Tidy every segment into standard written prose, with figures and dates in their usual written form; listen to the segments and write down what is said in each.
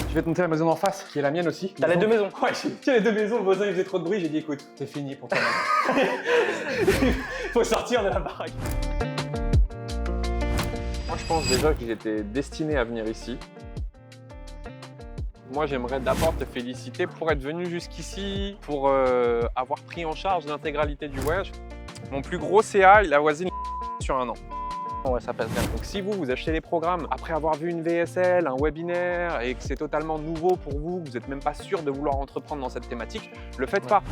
Je vais te montrer la maison d'en face, qui est la mienne aussi. T'as les deux maisons? Ouais, j'ai les deux maisons, le voisin il faisait trop de bruit, j'ai dit écoute, c'est fini pour toi. Faut sortir de la baraque. Moi, je pense déjà qu'il était destiné à venir ici. Moi, j'aimerais d'abord te féliciter pour être venu jusqu'ici, pour avoir pris en charge l'intégralité du voyage. Mon plus gros CA, il avoisine sur 1 an. Ouais, ça passe bien. Donc si vous achetez les programmes après avoir vu une VSL, un webinaire et que c'est totalement nouveau pour vous, que vous n'êtes même pas sûr de vouloir entreprendre dans cette thématique, le faites pas.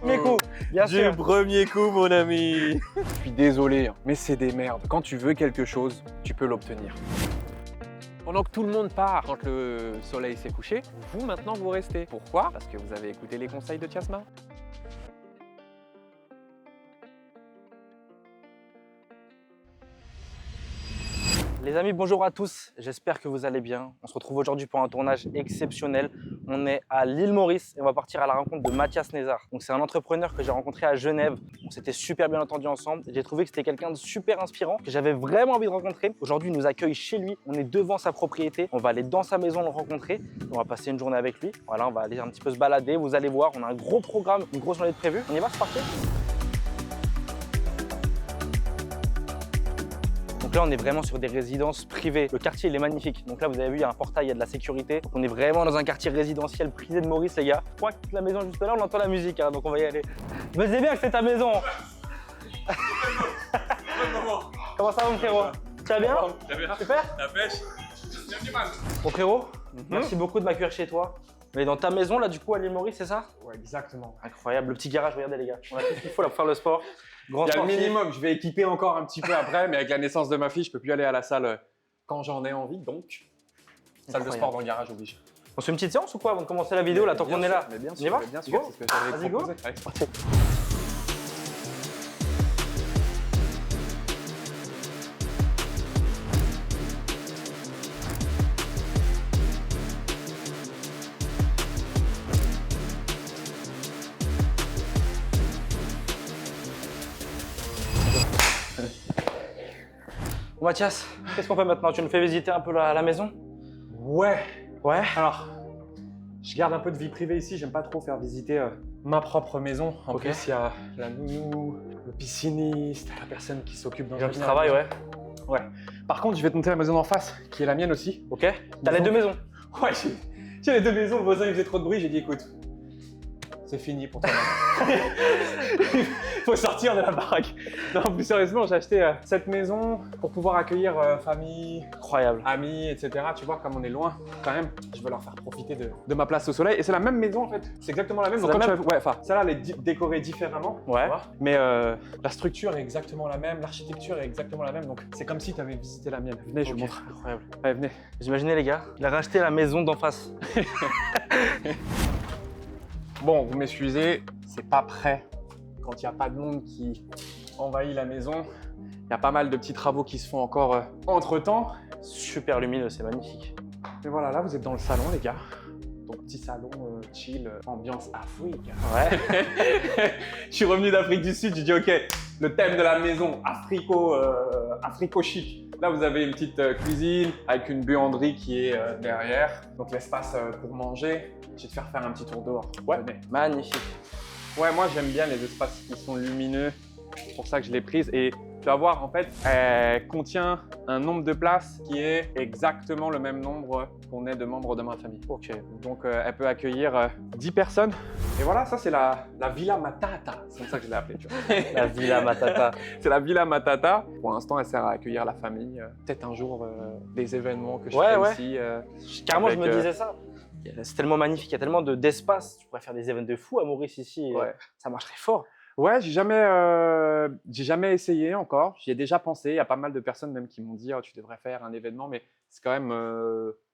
Premier coup, bien sûr. premier coup, mon ami. Je suis désolé, hein, mais c'est des merdes. Quand tu veux quelque chose, tu peux l'obtenir. Pendant que tout le monde part quand le soleil s'est couché, vous maintenant vous restez. Pourquoi? Parce que vous avez écouté les conseils de Tiasma. Les amis, bonjour à tous, j'espère que vous allez bien. On se retrouve aujourd'hui pour un tournage exceptionnel. On est à l'île Maurice et on va partir à la rencontre de Mathias Nézard. Donc c'est un entrepreneur que j'ai rencontré à Genève. On s'était super bien entendu ensemble. J'ai trouvé que c'était quelqu'un de super inspirant, que j'avais vraiment envie de rencontrer. Aujourd'hui, il nous accueille chez lui. On est devant sa propriété. On va aller dans sa maison le rencontrer. On va passer une journée avec lui. Voilà, on va aller un petit peu se balader. Vous allez voir, on a un gros programme, une grosse journée de prévue. On y va, c'est parti? Donc là, on est vraiment sur des résidences privées. Le quartier, il est magnifique. Donc là, vous avez vu, il y a un portail, il y a de la sécurité. Donc on est vraiment dans un quartier résidentiel privé de Maurice, les gars. Je crois que la maison juste là, on entend la musique, hein, donc on va y aller. Je me disais bien que c'est ta maison. Comment ça va, mon frérot? Tu vas bien? Super. La pêche. Mon frérot, merci beaucoup de m'accueillir chez toi. Mais dans ta maison, là, du coup, à l'île Maurice, c'est ça? Ouais, exactement. Incroyable. Le petit garage, regardez, les gars. On a tout ce qu'il faut là pour faire le sport. Grand Il y a le sportif. minimum, je vais équiper encore un petit peu après, mais avec la naissance de ma fille, je peux plus aller à la salle quand j'en ai envie, donc salle de Incroyable. sport dans le garage oblige. On se fait une petite séance ou quoi avant de commencer la vidéo, là, tant qu'on est là? Mais bien On y sûr, va? mais bien sûr, Go. c'est ce que j'allais Vas-y, te go. proposer. Allez, c'est parti. Bon, Mathias, qu'est-ce qu'on fait maintenant? Tu nous fais visiter un peu la maison? Ouais, Ouais. alors, je garde un peu de vie privée ici, j'aime pas trop faire visiter ma propre maison. En Ok. plus, il y a la nounou, le pisciniste, la personne qui s'occupe d'un J'ai un petit travail, ouais. Ouais. Par contre, je vais te montrer la maison d'en face, qui est la mienne aussi. Ok. T'as les deux maisons? Ouais, j'ai les deux maisons, le voisin il faisait trop de bruit, j'ai dit écoute, c'est fini pour toi. Faut sortir de la baraque. Non, plus sérieusement, j'ai acheté cette maison pour pouvoir accueillir famille, Incroyable. amis, etc. Tu vois, comme on est loin, quand même, je veux leur faire profiter de ma place au soleil. Et c'est la même maison en fait, c'est exactement la même. C'est Donc, la quand même. ouais, enfin, celle-là, elle est décorée différemment. Ouais. Tu vois, mais la structure est exactement la même, l'architecture est exactement la même. Donc, c'est comme si tu avais visité la mienne. Venez, je Ok, vous montre. incroyable. Allez, venez. Vous imaginez, les gars, il a racheté la maison d'en face. Bon, vous m'excusez, c'est pas prêt. Quand il n'y a pas de monde qui envahit la maison, il y a pas mal de petits travaux qui se font encore entre-temps. Super lumineux, c'est magnifique. Mais voilà, là, vous êtes dans le salon, les gars. Donc, petit salon chill, ambiance Afrique. Ouais. Je suis revenu d'Afrique du Sud, j'ai dit, OK, le thème de la maison, africo-chic. Là, vous avez une petite cuisine avec une buanderie qui est derrière. Donc, l'espace pour manger. Je vais te faire un petit tour dehors. Ouais. Venez. Magnifique. Ouais, moi j'aime bien les espaces qui sont lumineux, c'est pour ça que je l'ai prise. Et tu vas voir, en fait, elle contient un nombre de places qui est exactement le même nombre qu'on est de membres de ma famille. Ok. Donc elle peut accueillir 10 personnes. Et voilà, ça c'est la Villa Matata, c'est comme ça que je l'ai appelée. Tu vois. La Villa Matata. C'est la Villa Matata. Pour l'instant, elle sert à accueillir la famille. Peut-être un jour des événements que je Ouais, ferai ouais. ici. Carrément, Avec, je me disais ça. C'est tellement magnifique, il y a tellement d'espace. Tu pourrais faire des événements de fou à Maurice ici. Et Ouais. ça marcherait fort. Ouais, j'ai jamais essayé encore. J'y ai déjà pensé. Il y a pas mal de personnes même qui m'ont dit oh, tu devrais faire un événement, mais c'est quand même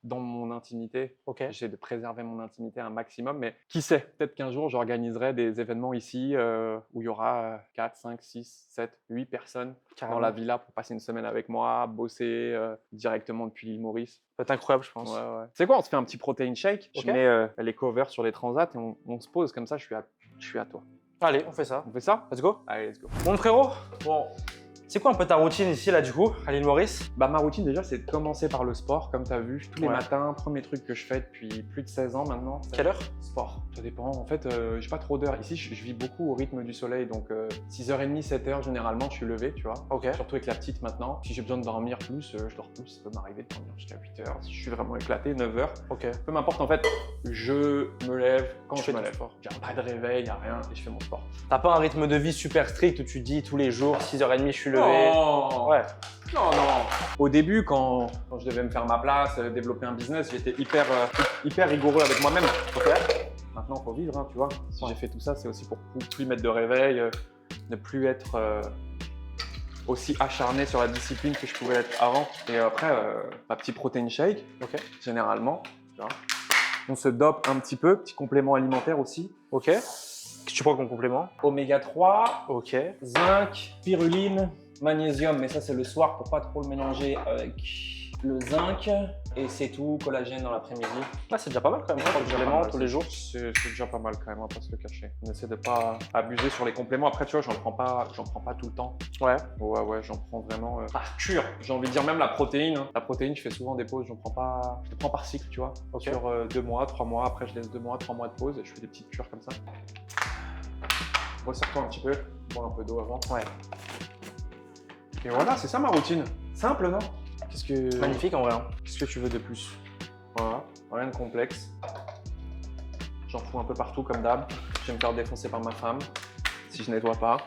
dans mon intimité. Ok. J'essaie de préserver mon intimité un maximum, mais qui sait, peut-être qu'un jour j'organiserai des événements ici où il y aura 4, 5, 6, 7, 8 personnes Carrément. dans la villa pour passer une semaine avec moi, bosser directement depuis l'île Maurice. Ça peut être incroyable, je pense. Ouais, ouais. C'est quoi, on se fait un petit protein shake, Ok. je mets les covers sur les transats et on se pose comme ça, je suis à toi. Allez, on fait ça. On fait ça? Let's go. Allez, let's go. Bon, frérot, Bon, tu C'est quoi un peu ta routine ici, là, du coup, à l'île Maurice? Bah, ma routine déjà, c'est de commencer par le sport, comme tu as vu, tous les Ouais. matins, premier truc que je fais depuis plus de 16 ans maintenant. Quelle heure? Sport. Ça dépend. En fait, j'ai pas trop d'heures. Ici, je vis beaucoup au rythme du soleil, donc 6h30, 7h généralement, je suis levé, tu vois. Ok. Surtout avec la petite maintenant. Si j'ai besoin de dormir plus, je dors plus. Ça peut m'arriver de dormir jusqu'à 8h. Si je suis vraiment éclaté, 9h. Ok. Peu m'importe, en fait, je me lève quand Tu je fais me ton lève. sport. J'ai pas de réveil, y a rien, et je fais mon sport. T'as pas un rythme de vie super strict où tu dis tous les jours, 6h30, je suis levé? Non, Ouais. non, non. Au début, quand je devais me faire ma place, développer un business, j'étais hyper rigoureux avec moi-même. Ok. Maintenant, il faut vivre, hein, tu vois. Si Ouais. j'ai fait tout ça, c'est aussi pour plus mettre de réveil, ne plus être aussi acharné sur la discipline que je pouvais être avant. Et après, ma petite protein shake, Ok. généralement. Tu vois. On se dope un petit peu, petit complément alimentaire aussi. Ok. Qu'est-ce que tu prends comme complément? Oméga 3, Ok. zinc, spiruline, magnésium, mais ça c'est le soir pour pas trop le mélanger avec le zinc. Et c'est tout, collagène dans l'après-midi. Ah, c'est déjà pas mal quand même, trois compléments tous les jours. C'est déjà pas mal quand même, on va pas se le cacher. On essaie de pas abuser sur les compléments. Après, tu vois, j'en prends pas tout le temps. Ouais. Ouais, j'en prends vraiment par cure. J'ai envie de dire même la protéine. Hein. La protéine, je fais souvent des pauses. J'en prends pas. Je le prends par cycle, tu vois. Ok. Sur 2 mois, 3 mois. Après, je laisse 2 mois, 3 mois de pause et je fais des petites cures comme ça. Resserre-toi un petit peu. Bois un peu d'eau avant. Ouais. Et voilà, c'est ça ma routine. Simple, non? Qu'est-ce que Magnifique en vrai. Hein. Qu'est-ce que tu veux de plus? Voilà, rien de complexe. J'en fous un peu partout comme d'hab. Je vais me faire défoncer par ma femme si je nettoie pas.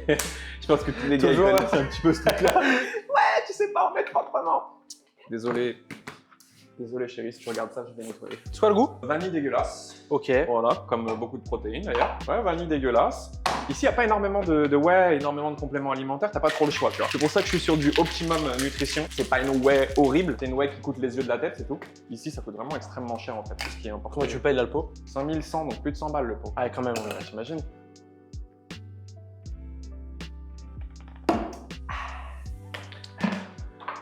Je pense que tous les gars ils Toujours. connaissent un petit peu ce truc-là. Ouais, tu sais pas en mettre proprement. Désolé chérie, si tu regardes ça, je vais nettoyer. C'est quoi le goût? Vanille dégueulasse. Ok. Voilà, comme beaucoup de protéines d'ailleurs. Ouais, vanille dégueulasse. Ici, il n'y a pas énormément énormément de compléments alimentaires, t'as pas trop le choix, tu vois. C'est pour ça que je suis sur du Optimum Nutrition. C'est pas une whey horrible, c'est une whey qui coûte les yeux de la tête, c'est tout. Ici, ça coûte vraiment extrêmement cher en fait, c'est ce qui est important. Comment tu payes là le pot? 5100, donc plus de 100 balles le pot. Ah, quand même. Ouais, t'imagines?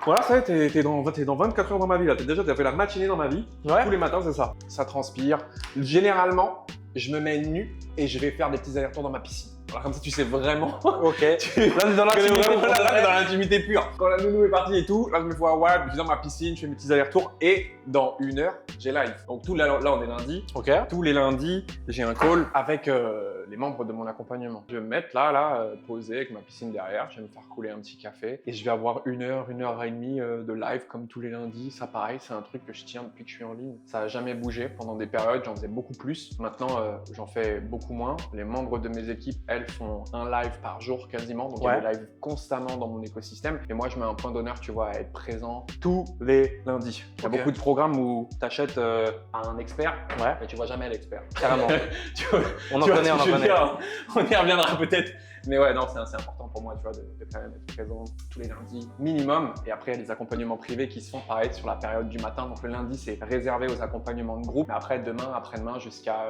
Voilà, ça y est, t'es dans 24 heures dans ma vie là. T'as fait la matinée dans ma vie. Ouais. Tous les matins, c'est ça. Ça transpire. Généralement, je me mets nu et je vais faire des petits allers-retours dans ma piscine. Alors comme ça, tu sais vraiment. Ok. Là, on est dans l'intimité. Là, dans l'intimité pure. Quand la nounou est partie et tout, là, je me fais ouais, je suis dans ma piscine, je fais mes petits allers-retours et dans 1 heure, j'ai live. Donc là, on est lundi. Ok. Tous les lundis, j'ai un call avec les membres de mon accompagnement. Je vais me mettre là, posé avec ma piscine derrière. Je vais me faire couler un petit café et je vais avoir 1 heure, 1h30 de live comme tous les lundis. Ça, pareil, c'est un truc que je tiens depuis que je suis en ligne. Ça n'a jamais bougé. Pendant des périodes, j'en faisais beaucoup plus. Maintenant, j'en fais beaucoup moins. Les membres de mes équipes, elles, font un live par jour quasiment. Donc, il y a des lives constamment dans mon écosystème. Et moi, je mets un point d'honneur, tu vois, à être présent tous les lundis. Il y a beaucoup de programmes où tu achètes à un expert, mais tu vois jamais l'expert. Carrément. Tu vois, On en connaît. on y reviendra peut-être. Mais ouais, non, c'est important pour moi, tu vois, de quand même être présent tous les lundis minimum. Et après, il y a des accompagnements privés qui se font pareil sur la période du matin. Donc le lundi, c'est réservé aux accompagnements de groupe. Mais après, demain, après-demain, jusqu'à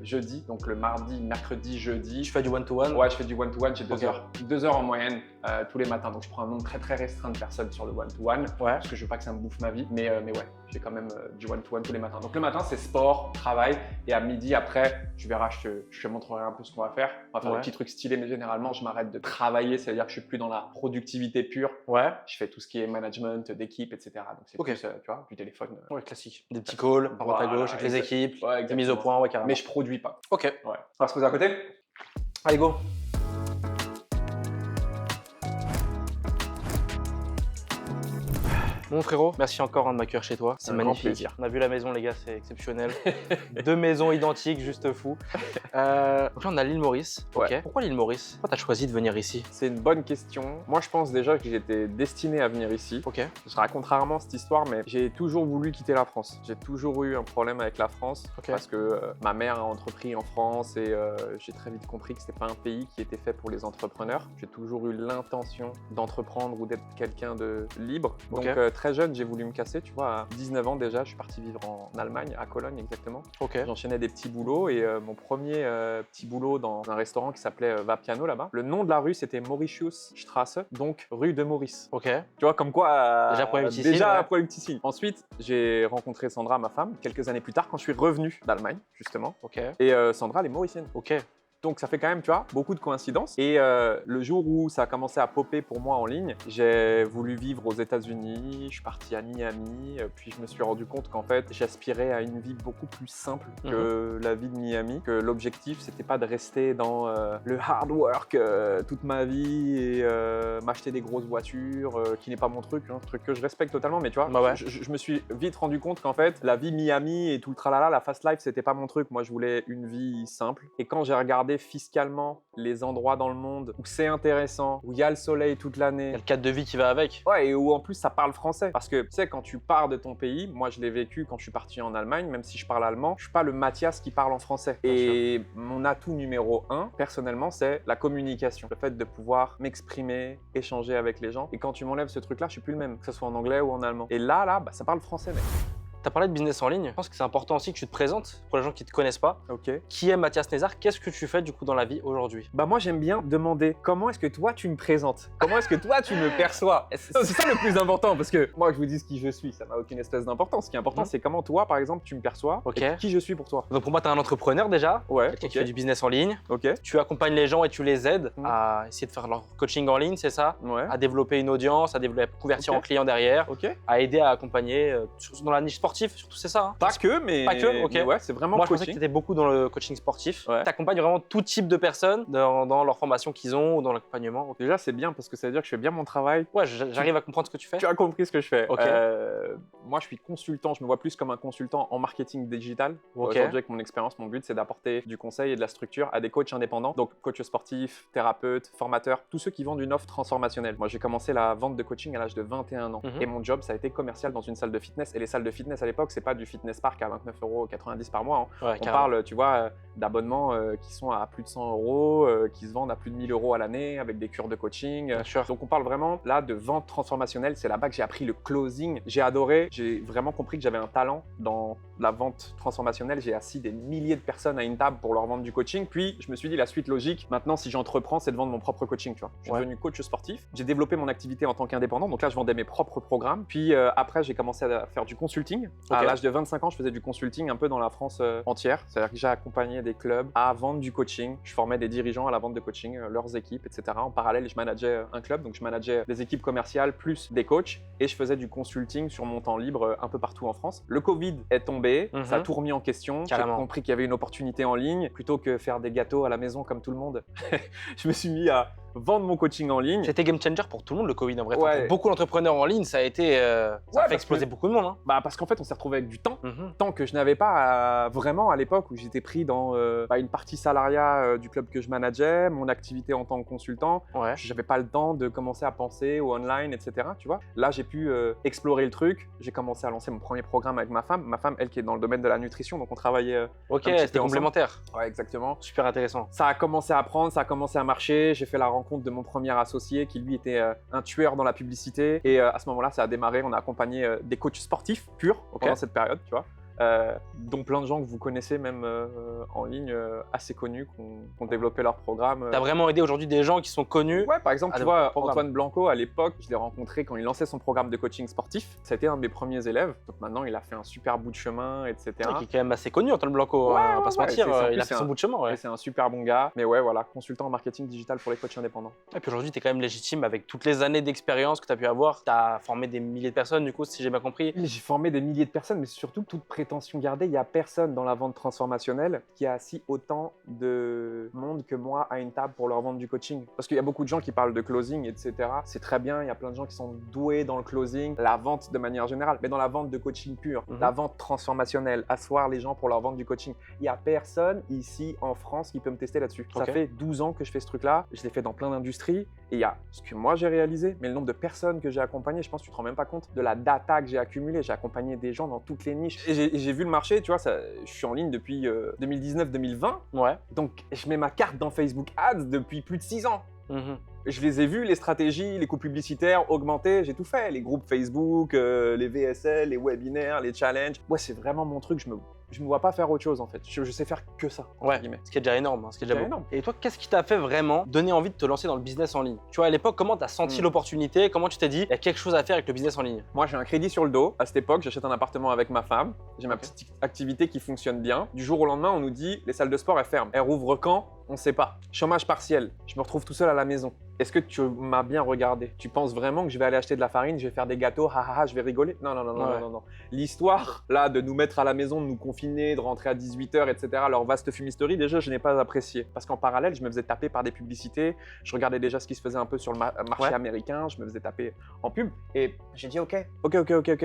jeudi. Donc le mardi, mercredi, jeudi. Tu fais du one-to-one? Ouais, je fais du one-to-one. J'ai 2 Ok. heures. 2 heures en moyenne tous les matins. Donc je prends un nombre très très restreint de personnes sur le one-to-one. Ouais. Parce que je veux pas que ça me bouffe ma vie. Mais ouais, j'ai quand même du one-to-one tous les matins. Donc le matin, c'est sport, travail. Et à midi, après, tu verras, je te montrerai un peu ce qu'on va faire. On va faire des petits trucs stylés, mais généralement, je m'arrête de travailler. C'est-à-dire que je suis plus dans la productivité pure. Ouais. Je fais tout ce qui est management d'équipe, etc. Donc c'est plus, tu vois, du téléphone. Ouais, classique. Des petits calls, à droite à Voilà, gauche, avec les équipes, Ouais, des mises au point, ouais, carrément. Mais je produis pas. Ok. Ouais. On va se poser à côté. Allez, go. Bon frérot, merci encore de m'accueillir chez toi, c'est Un grand magnifique. plaisir. On a vu la maison les gars, c'est exceptionnel. 2 maisons identiques, juste fou. Donc là on a l'île Maurice. Ok. Ouais. Pourquoi l'île Maurice? Pourquoi t'as choisi de venir ici? C'est une bonne question. Moi, je pense déjà que j'étais destiné à venir ici. Ok. Je raconte rarement cette histoire, mais j'ai toujours voulu quitter la France. J'ai toujours eu un problème avec la France parce que ma mère a entrepris en France et j'ai très vite compris que c'était pas un pays qui était fait pour les entrepreneurs. J'ai toujours eu l'intention d'entreprendre ou d'être quelqu'un de libre. Donc très jeune, j'ai voulu me casser. Tu vois, à 19 ans déjà, je suis parti vivre en Allemagne, à Cologne exactement. Ok. J'enchaînais des petits boulots et mon premier petit boulot dans un restaurant qui s'appelait Vapiano là-bas. Le nom de la rue c'était Mauritiusstraße, donc rue de Maurice. Ok. Tu vois, comme quoi. Déjà problème difficile, ouais. problème difficile. Ensuite, j'ai rencontré Sandra, ma femme, quelques années plus tard quand je suis revenu d'Allemagne, justement. Ok. Et Sandra, elle est mauricienne. Ok. Donc ça fait quand même, tu vois, beaucoup de coïncidences. Et le jour où ça a commencé à popper pour moi en ligne, j'ai voulu vivre aux États-Unis, je suis parti à Miami, puis je me suis rendu compte qu'en fait, j'aspirais à une vie beaucoup plus simple que la vie de Miami, que l'objectif, c'était pas de rester dans le hard work toute ma vie et m'acheter des grosses voitures, qui n'est pas mon truc, un truc que je respecte totalement, mais tu vois, je me suis vite rendu compte qu'en fait, la vie Miami et tout le tralala, la fast life, c'était pas mon truc. Moi, je voulais une vie simple. Et quand j'ai regardé fiscalement les endroits dans le monde où c'est intéressant, où il y a le soleil toute Il y a l'année, le cadre de vie qui va avec. ouais, et où en plus ça parle français. Parce que tu sais, quand tu pars de ton pays, moi je l'ai vécu quand je suis parti en Allemagne, même si je parle allemand, je suis pas le Mathias qui parle en français. Et mon atout numéro 1, personnellement, c'est la communication. Le fait de pouvoir m'exprimer, échanger avec les gens. Et quand tu m'enlèves ce truc-là, je suis plus le même, que ce soit en anglais ou en allemand. Et là, bah, ça parle français, mec. Tu as parlé de business en ligne. Je pense que c'est important aussi que tu te présentes pour les gens qui ne te connaissent pas. Ok. Qui est Mathias Nézard? Qu'est-ce que tu fais du coup dans la vie aujourd'hui? Bah moi j'aime bien demander comment est-ce que toi tu me présentes? Comment est-ce que toi tu me perçois? C'est ça le plus important parce que moi je vous dis qui je suis, ça n'a aucune espèce d'importance. Ce qui est important c'est comment toi par exemple tu me perçois et qui je suis pour toi. Donc pour moi tu es un entrepreneur déjà, Ouais. quelqu'un qui fait du business en ligne. Ok. Tu accompagnes les gens et tu les aides à essayer de faire leur coaching en ligne, c'est ça? Ouais. À développer une audience, à convertir en client derrière, Ok. à aider à accompagner, surtout dans la niche sportive, surtout c'est ça. Hein. Pas que, mais ok. mais ouais, c'est vraiment Moi, je pensais que coaching. tu étais beaucoup dans le coaching sportif. Ouais. Tu accompagnes vraiment tout type de personnes dans leur formation qu'ils ont ou dans l'accompagnement. Déjà c'est bien parce que ça veut dire que je fais bien mon travail. Ouais, j'arrive à comprendre ce que tu fais. Tu as compris ce que je fais. Ok. Moi, je suis consultant. Je me vois plus comme un consultant en marketing digital. Ok. Aujourd'hui, avec mon expérience, mon but, c'est d'apporter du conseil et de la structure à des coachs indépendants. Donc, coach sportif, thérapeute, formateur, tous ceux qui vendent une offre transformationnelle. Moi, j'ai commencé la vente de coaching à l'âge de 21 ans. Et mon job, ça a été commercial dans une salle de fitness. Et les salles de fitness à l'époque, c'est pas du fitness park à 29,90 € par mois. Hein. Ouais, On parle, tu vois, d'abonnements qui sont à plus de 100 €, qui se vendent à plus de 1000 € à l'année avec des cures de coaching. Bien sûr. Donc on parle vraiment là de vente transformationnelle. C'est là-bas que j'ai appris le closing. J'ai adoré. J'ai vraiment compris que j'avais un talent dans la vente transformationnelle. J'ai assis des milliers de personnes à une table pour leur vendre du coaching. Puis je me suis dit la suite logique. Maintenant, si j'entreprends, c'est de vendre mon propre coaching. Tu vois. Je suis devenu coach sportif. J'ai développé mon activité en tant qu'indépendant. Donc là, je vendais mes propres programmes. Puis après, j'ai commencé à faire du consulting. À l'âge de 25 ans, je faisais du consulting un peu dans la France entière. C'est-à-dire que j'ai accompagné des clubs à vendre du coaching. Je formais des dirigeants à la vente de coaching, leurs équipes, etc. En parallèle, je manageais un club. Donc je manageais des équipes commerciales plus des coachs. Et je faisais du consulting sur mon temps libre un peu partout en France. Le Covid est tombé. Ça a tout remis en question. J'ai compris qu'il y avait une opportunité en ligne. Plutôt que faire des gâteaux à la maison comme tout le monde, je me suis mis à vendre mon coaching en ligne. C'était game changer pour tout le monde le Covid en vrai. Ouais. Pour beaucoup d'entrepreneurs en ligne, ça a été ça a fait exploser beaucoup de monde. Hein. Bah parce qu'en fait on s'est retrouvé avec du temps. Temps que je n'avais pas vraiment à l'époque où j'étais pris dans une partie salariat du club que je manageais, mon activité en tant que consultant. Ouais. J'avais pas le temps de commencer à penser au online, etc. Tu vois. Là j'ai pu explorer le truc. J'ai commencé à lancer mon premier programme avec ma femme. Ma femme, elle qui est dans le domaine de la nutrition, donc on travaillait. Ok, c'était complémentaire. Ouais, exactement. Super intéressant. Ça a commencé à prendre, ça a commencé à marcher. J'ai fait la rencontre de mon premier associé qui lui était un tueur dans la publicité. Et à ce moment-là, ça a démarré. On a accompagné des coachs sportifs purs pendant cette période, tu vois. Dont plein de gens que vous connaissez même en ligne, assez connus, qui ont développé leur programme. T'as vraiment aidé aujourd'hui des gens qui sont connus. Ouais, par exemple, tu vois, Antoine Blanco, à l'époque, je l'ai rencontré quand il lançait son programme de coaching sportif. C'était un de mes premiers élèves. Donc maintenant, il a fait un super bout de chemin, etc. Ouais, qui est quand même assez connu, Antoine Blanco, on va pas se mentir. Il a fait son bout de chemin. Ouais. C'est un super bon gars. Mais ouais, voilà, consultant en marketing digital pour les coachs indépendants. Et puis aujourd'hui, tu es quand même légitime avec toutes les années d'expérience que tu as pu avoir. Tu as formé des milliers de personnes, du coup, si j'ai bien compris. J'ai formé des milliers de personnes, mais surtout, toute prétention gardée, il n'y a personne dans la vente transformationnelle qui a assis autant de monde que moi à une table pour leur vendre du coaching. Parce qu'il y a beaucoup de gens qui parlent de closing, etc. C'est très bien, il y a plein de gens qui sont doués dans le closing, la vente de manière générale, mais dans la vente de coaching pure, la vente transformationnelle, asseoir les gens pour leur vendre du coaching. Il n'y a personne ici en France qui peut me tester là-dessus. Ça fait 12 ans que je fais ce truc-là, je l'ai fait dans plein d'industries, et il y a ce que moi j'ai réalisé, mais le nombre de personnes que j'ai accompagnées, je pense que tu te rends même pas compte de la data que j'ai accumulée. J'ai accompagné des gens dans toutes les niches, et j'ai vu le marché, tu vois, je suis en ligne depuis 2019-2020, donc je mets ma carte dans Facebook Ads depuis plus de 6 ans. Je les ai vus, les stratégies, les coûts publicitaires augmenter, j'ai tout fait. Les groupes Facebook, les VSL, les webinaires, les challenges. Ouais, c'est vraiment mon truc, je me vois pas faire autre chose en fait. Je sais faire que ça, entre guillemets. Ce qui est déjà énorme, ce qui est déjà énorme. Et toi, qu'est-ce qui t'a fait vraiment donner envie de te lancer dans le business en ligne? Tu vois, à l'époque, comment t'as senti l'opportunité? Comment tu t'es dit, il y a quelque chose à faire avec le business en ligne? Moi, j'ai un crédit sur le dos. À cette époque, j'achète un appartement avec ma femme. J'ai ma petite activité qui fonctionne bien. Du jour au lendemain, on nous dit, les salles de sport, elles ferment. Elles rouvrent quand? on sait pas. Chômage partiel, je me retrouve tout seul à la maison. Est-ce que tu m'as bien regardé? Tu penses vraiment que je vais aller acheter de la farine, je vais faire des gâteaux, je vais rigoler? Non, non, non, non, Ouais. non, non, non. L'histoire, là, de nous mettre à la maison, de nous confiner, de rentrer à 18h, etc., leur vaste fumisterie, déjà, je n'ai pas apprécié. Parce qu'en parallèle, je me faisais taper par des publicités, je regardais déjà ce qui se faisait un peu sur le marché américain, je me faisais taper en pub, et j'ai dit ok,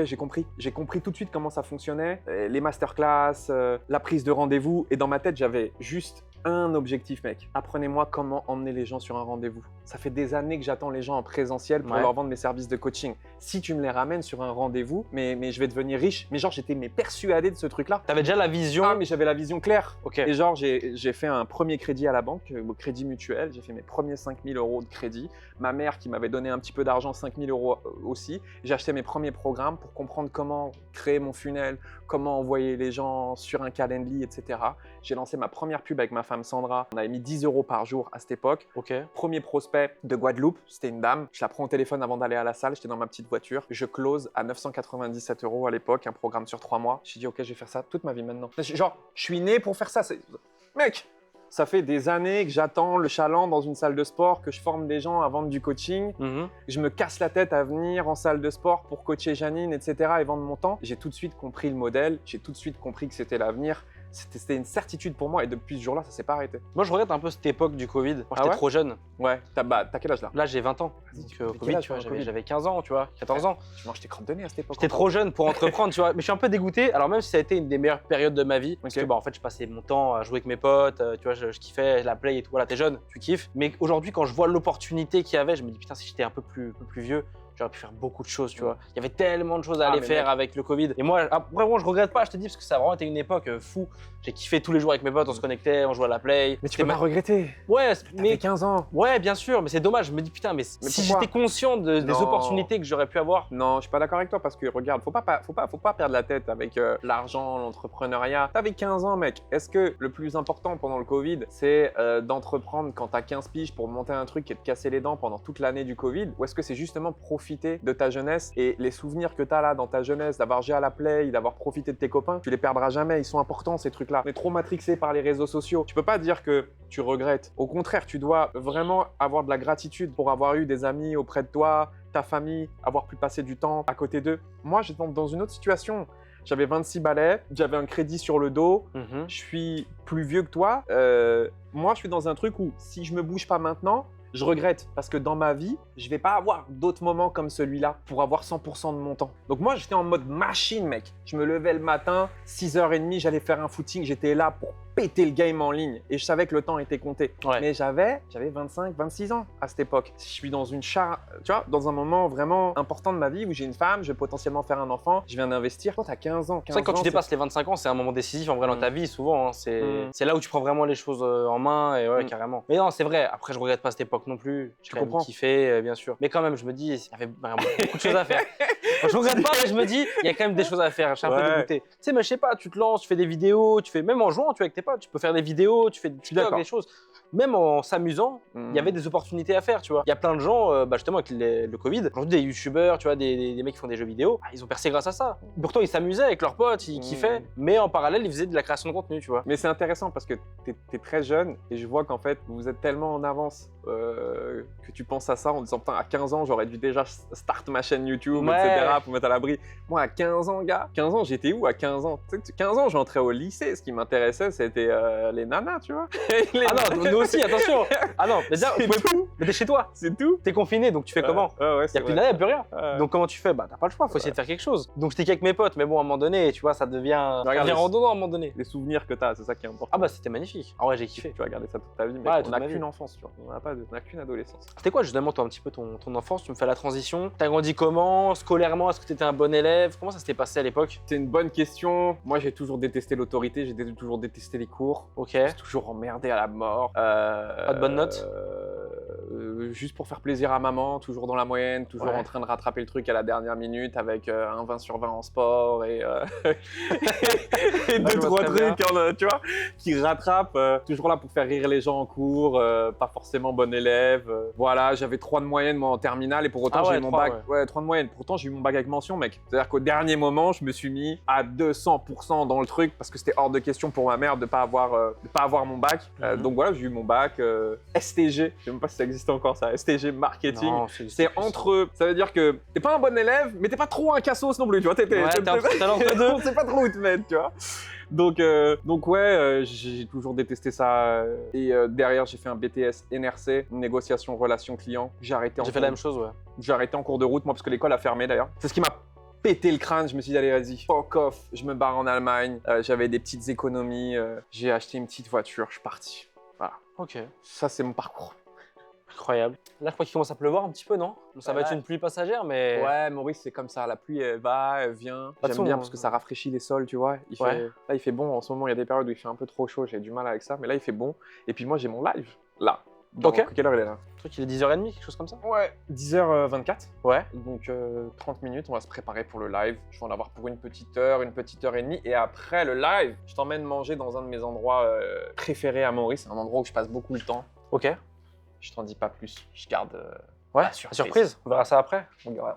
j'ai compris. J'ai compris tout de suite comment ça fonctionnait, les masterclass, la prise de rendez-vous, et dans ma tête, j'avais juste un objectif, mec. Apprenez-moi comment emmener les gens sur un rendez-vous. Ça fait des années que j'attends les gens en présentiel pour leur vendre mes services de coaching. Si tu me les ramènes sur un rendez-vous, mais je vais devenir riche. Mais genre, j'étais persuadé de ce truc-là. T'avais déjà la vision. Ah, mais j'avais la vision claire. Ok. Et genre, j'ai fait un premier crédit à la banque, au Crédit Mutuel. J'ai fait mes premiers 5 000 € de crédit. Ma mère qui m'avait donné un petit peu d'argent, 5 000 € aussi. J'ai acheté mes premiers programmes pour comprendre comment créer mon funnel, comment envoyer les gens sur un Calendly, etc. J'ai lancé ma première pub avec ma femme Sandra. On avait mis 10 € par jour à cette époque. Ok. Premier prospect de Guadeloupe, c'était une dame. Je la prends au téléphone avant d'aller à la salle. J'étais dans ma petite voiture. Je close à 997 € à l'époque, un programme sur 3 mois. J'ai dit, ok, je vais faire ça toute ma vie maintenant. Genre, je suis né pour faire ça. Mec, ça fait des années que j'attends le chaland dans une salle de sport, que je forme des gens à vendre du coaching. Je me casse la tête à venir en salle de sport pour coacher Janine, etc. et vendre mon temps. J'ai tout de suite compris le modèle. J'ai tout de suite compris que c'était l'avenir. C'était une certitude pour moi et depuis ce jour-là, ça s'est pas arrêté. Moi, je regrette un peu cette époque du Covid. Moi, j'étais ouais trop jeune. Ouais, t'as quel âge là? Là, j'ai 20 ans. Vas-y, Donc, tu fais au quel Covid, âge, tu vois, Covid j'avais 15 ans, tu vois, 14 ans. Tu manges tes crottes de nez à cette époque. J'étais trop jeune pour entreprendre, tu vois. Mais je suis un peu dégoûté. Alors, même si ça a été une des meilleures périodes de ma vie, parce que, en fait, je passais mon temps à jouer avec mes potes, tu vois, je kiffais la play et tout. Voilà, t'es jeune, tu kiffes. Mais aujourd'hui, quand je vois l'opportunité qu'il y avait, je me dis, putain, si j'étais un peu plus vieux, j'aurais pu faire beaucoup de choses, tu vois. Il y avait tellement de choses à aller faire avec le Covid. Et moi, vraiment, je regrette pas, je te dis, parce que ça a vraiment été une époque fou. J'ai kiffé tous les jours avec mes potes, on se connectait, on jouait à la play. Mais tu peux pas regretter. Ouais, Mais 15 ans. Ouais, bien sûr, mais c'est dommage. Je me dis, putain, mais si pourquoi? j'étais conscient des Non. opportunités que j'aurais pu avoir. Non, je suis pas d'accord avec toi parce que regarde, faut pas perdre la tête avec l'argent, l'entrepreneuriat. T'avais 15 ans, mec. Est-ce que le plus important pendant le Covid, c'est d'entreprendre quand t'as 15 piges pour monter un truc et te casser les dents pendant toute l'année du Covid? Ou est-ce que c'est justement profiter de ta jeunesse et les souvenirs que t'as là dans ta jeunesse, d'avoir joué à la play, d'avoir profité de tes copains, tu les perdras jamais. Ils sont importants ces trucs-là. On est trop matrixé par les réseaux sociaux. Tu peux pas dire que tu regrettes. Au contraire, tu dois vraiment avoir de la gratitude pour avoir eu des amis auprès de toi, ta famille, avoir pu passer du temps à côté d'eux. Moi, j'étais dans une autre situation. J'avais 26 balais, j'avais un crédit sur le dos, je suis plus vieux que toi. Moi, je suis dans un truc où si je me bouge pas maintenant, je regrette parce que dans ma vie, je vais pas avoir d'autres moments comme celui-là pour avoir 100% de mon temps. Donc moi, j'étais en mode machine, mec. Je me levais le matin, 6h30, j'allais faire un footing, j'étais là pour péter le game en ligne et je savais que le temps était compté. Ouais. Mais j'avais 25, 26 ans à cette époque. Je suis dans tu vois, dans un moment vraiment important de ma vie où j'ai une femme, je vais potentiellement faire un enfant, je viens d'investir. Toi, t'as 15 ans. C'est vrai que quand tu dépasses les 25 ans, c'est un moment décisif en vrai dans ta vie, souvent. Hein. C'est là où tu prends vraiment les choses en main et ouais, carrément. Mais non, c'est vrai. Après, je regrette pas cette époque non plus. J'ai quand même kiffé, bien sûr. Mais quand même, je me dis, il y avait vraiment beaucoup de choses à faire. Je regrette pas, mais je me dis, il y a quand même des choses à faire. Je suis un peu dégoûté. Tu sais, mais je sais pas, tu te lances, tu fais des vidéos, tu fais même en jouant, tu vois, avec tes potes, tu peux faire des vidéos, tu fais des TikTok, des choses. Même en s'amusant, il y avait des opportunités à faire, tu vois. Il y a plein de gens, justement avec le Covid, aujourd'hui des youtubeurs, tu vois, des mecs qui font des jeux vidéo, ils ont percé grâce à ça. Pourtant, ils s'amusaient avec leurs potes, ils kiffaient, mais en parallèle, ils faisaient de la création de contenu, tu vois. Mais c'est intéressant parce que t'es très jeune et je vois qu'en fait, vous êtes tellement en avance que tu penses à ça en disant, putain, à 15 ans, j'aurais dû déjà start ma chaîne YouTube, etc., pour mettre à l'abri. Moi, à 15 ans, gars, 15 ans, j'étais où à 15 ans? 15 ans, j'entrais au lycée. Ce qui m'intéressait, c'était les nanas, tu vois. Ah non, nous aussi, attention. Ah non, mais déjà, mais t'es chez toi. C'est tout. T'es confiné, donc tu fais comment? Ouais, y a plus d'année, y a plus rien. Donc comment tu fais? Bah t'as pas le choix, faut essayer de faire quelque chose. Donc j'étais qu'avec mes potes, mais bon, à un moment donné, tu vois, ça devient redondant à un moment donné. Les souvenirs que t'as, c'est ça qui est important. Ah bah c'était magnifique. Ah ouais, j'ai kiffé. Tu vas garder ça toute ta vie, mais on n'a qu'une enfance, tu vois. On n'a qu'une adolescence. C'était quoi justement toi un petit peu ton enfance? Tu me fais la transition. T'as grandi comment? Scolairement, est-ce que t'étais un bon élève? Comment ça s'était passé à l'époque? C'est une bonne question. Moi, j'ai toujours détesté l'autorité, j'ai toujours détesté les cours. Ok. J'ai toujours emmerdé à la mort. Pas de bonnes notes? juste pour faire plaisir à maman, toujours dans la moyenne, toujours Ouais. en train de rattraper le truc à la dernière minute avec un 20 sur 20 en sport et, et je deux, vois trois très bien. trucs, tu vois, qui rattrapent. Toujours là pour faire rire les gens en cours, pas forcément bon élève. Voilà, j'avais 3 de moyenne moi en terminale et pour autant Ah j'ai ouais, eu mon 3, bac. Ouais, 3 de moyenne. Pourtant j'ai eu mon bac avec mention, mec. C'est-à-dire qu'au dernier moment, je me suis mis à 200% dans le truc parce que c'était hors de question pour ma mère de pas avoir mon bac. Donc voilà, j'ai eu mon bac STG. Je sais même pas si ça existe encore ça. STG marketing. Non, C'est entre. Ça veut dire que t'es pas un bon élève, mais t'es pas trop un cassos non plus. Tu vois, Ouais, t'es entre deux. on sait pas trop où te mettre, tu vois. Donc ouais, j'ai toujours détesté ça. Et derrière, j'ai fait un BTS NRC, négociation relation client. J'ai arrêté J'ai fait la même chose, ouais. J'ai arrêté en cours de route, moi, parce que l'école a fermé d'ailleurs. C'est ce qui m'a pété le crâne. Je me suis dit, allez, vas-y, fuck off. Je me barre en Allemagne. J'avais des petites économies. J'ai acheté une petite voiture. Je suis parti. Voilà. Ok. Ça, c'est mon parcours. Incroyable. Là, je crois qu'il commence à pleuvoir un petit peu, non? Ça va Ouais. être une pluie passagère, mais. Ouais, Maurice, c'est comme ça. La pluie, elle va, elle vient. Pas de J'aime son, bien hein. parce que ça rafraîchit les sols, tu vois. Ouais. Là, il fait bon. En ce moment, il y a des périodes où il fait un peu trop chaud. J'ai du mal avec ça. Mais là, il fait bon. Et puis moi, j'ai mon live. Là. Ok. Quelle heure il est là? Le truc, il est 10h30, quelque chose comme ça? Ouais. 10h24. Ouais. Donc 30 minutes, on va se préparer pour le live. Je vais en avoir pour une petite heure et demie. Et après le live, je t'emmène manger dans un de mes endroits préférés à Maurice. Un endroit où je passe beaucoup le temps. Ok. Je t'en dis pas plus. Je garde Ouais, la surprise. On verra ça après.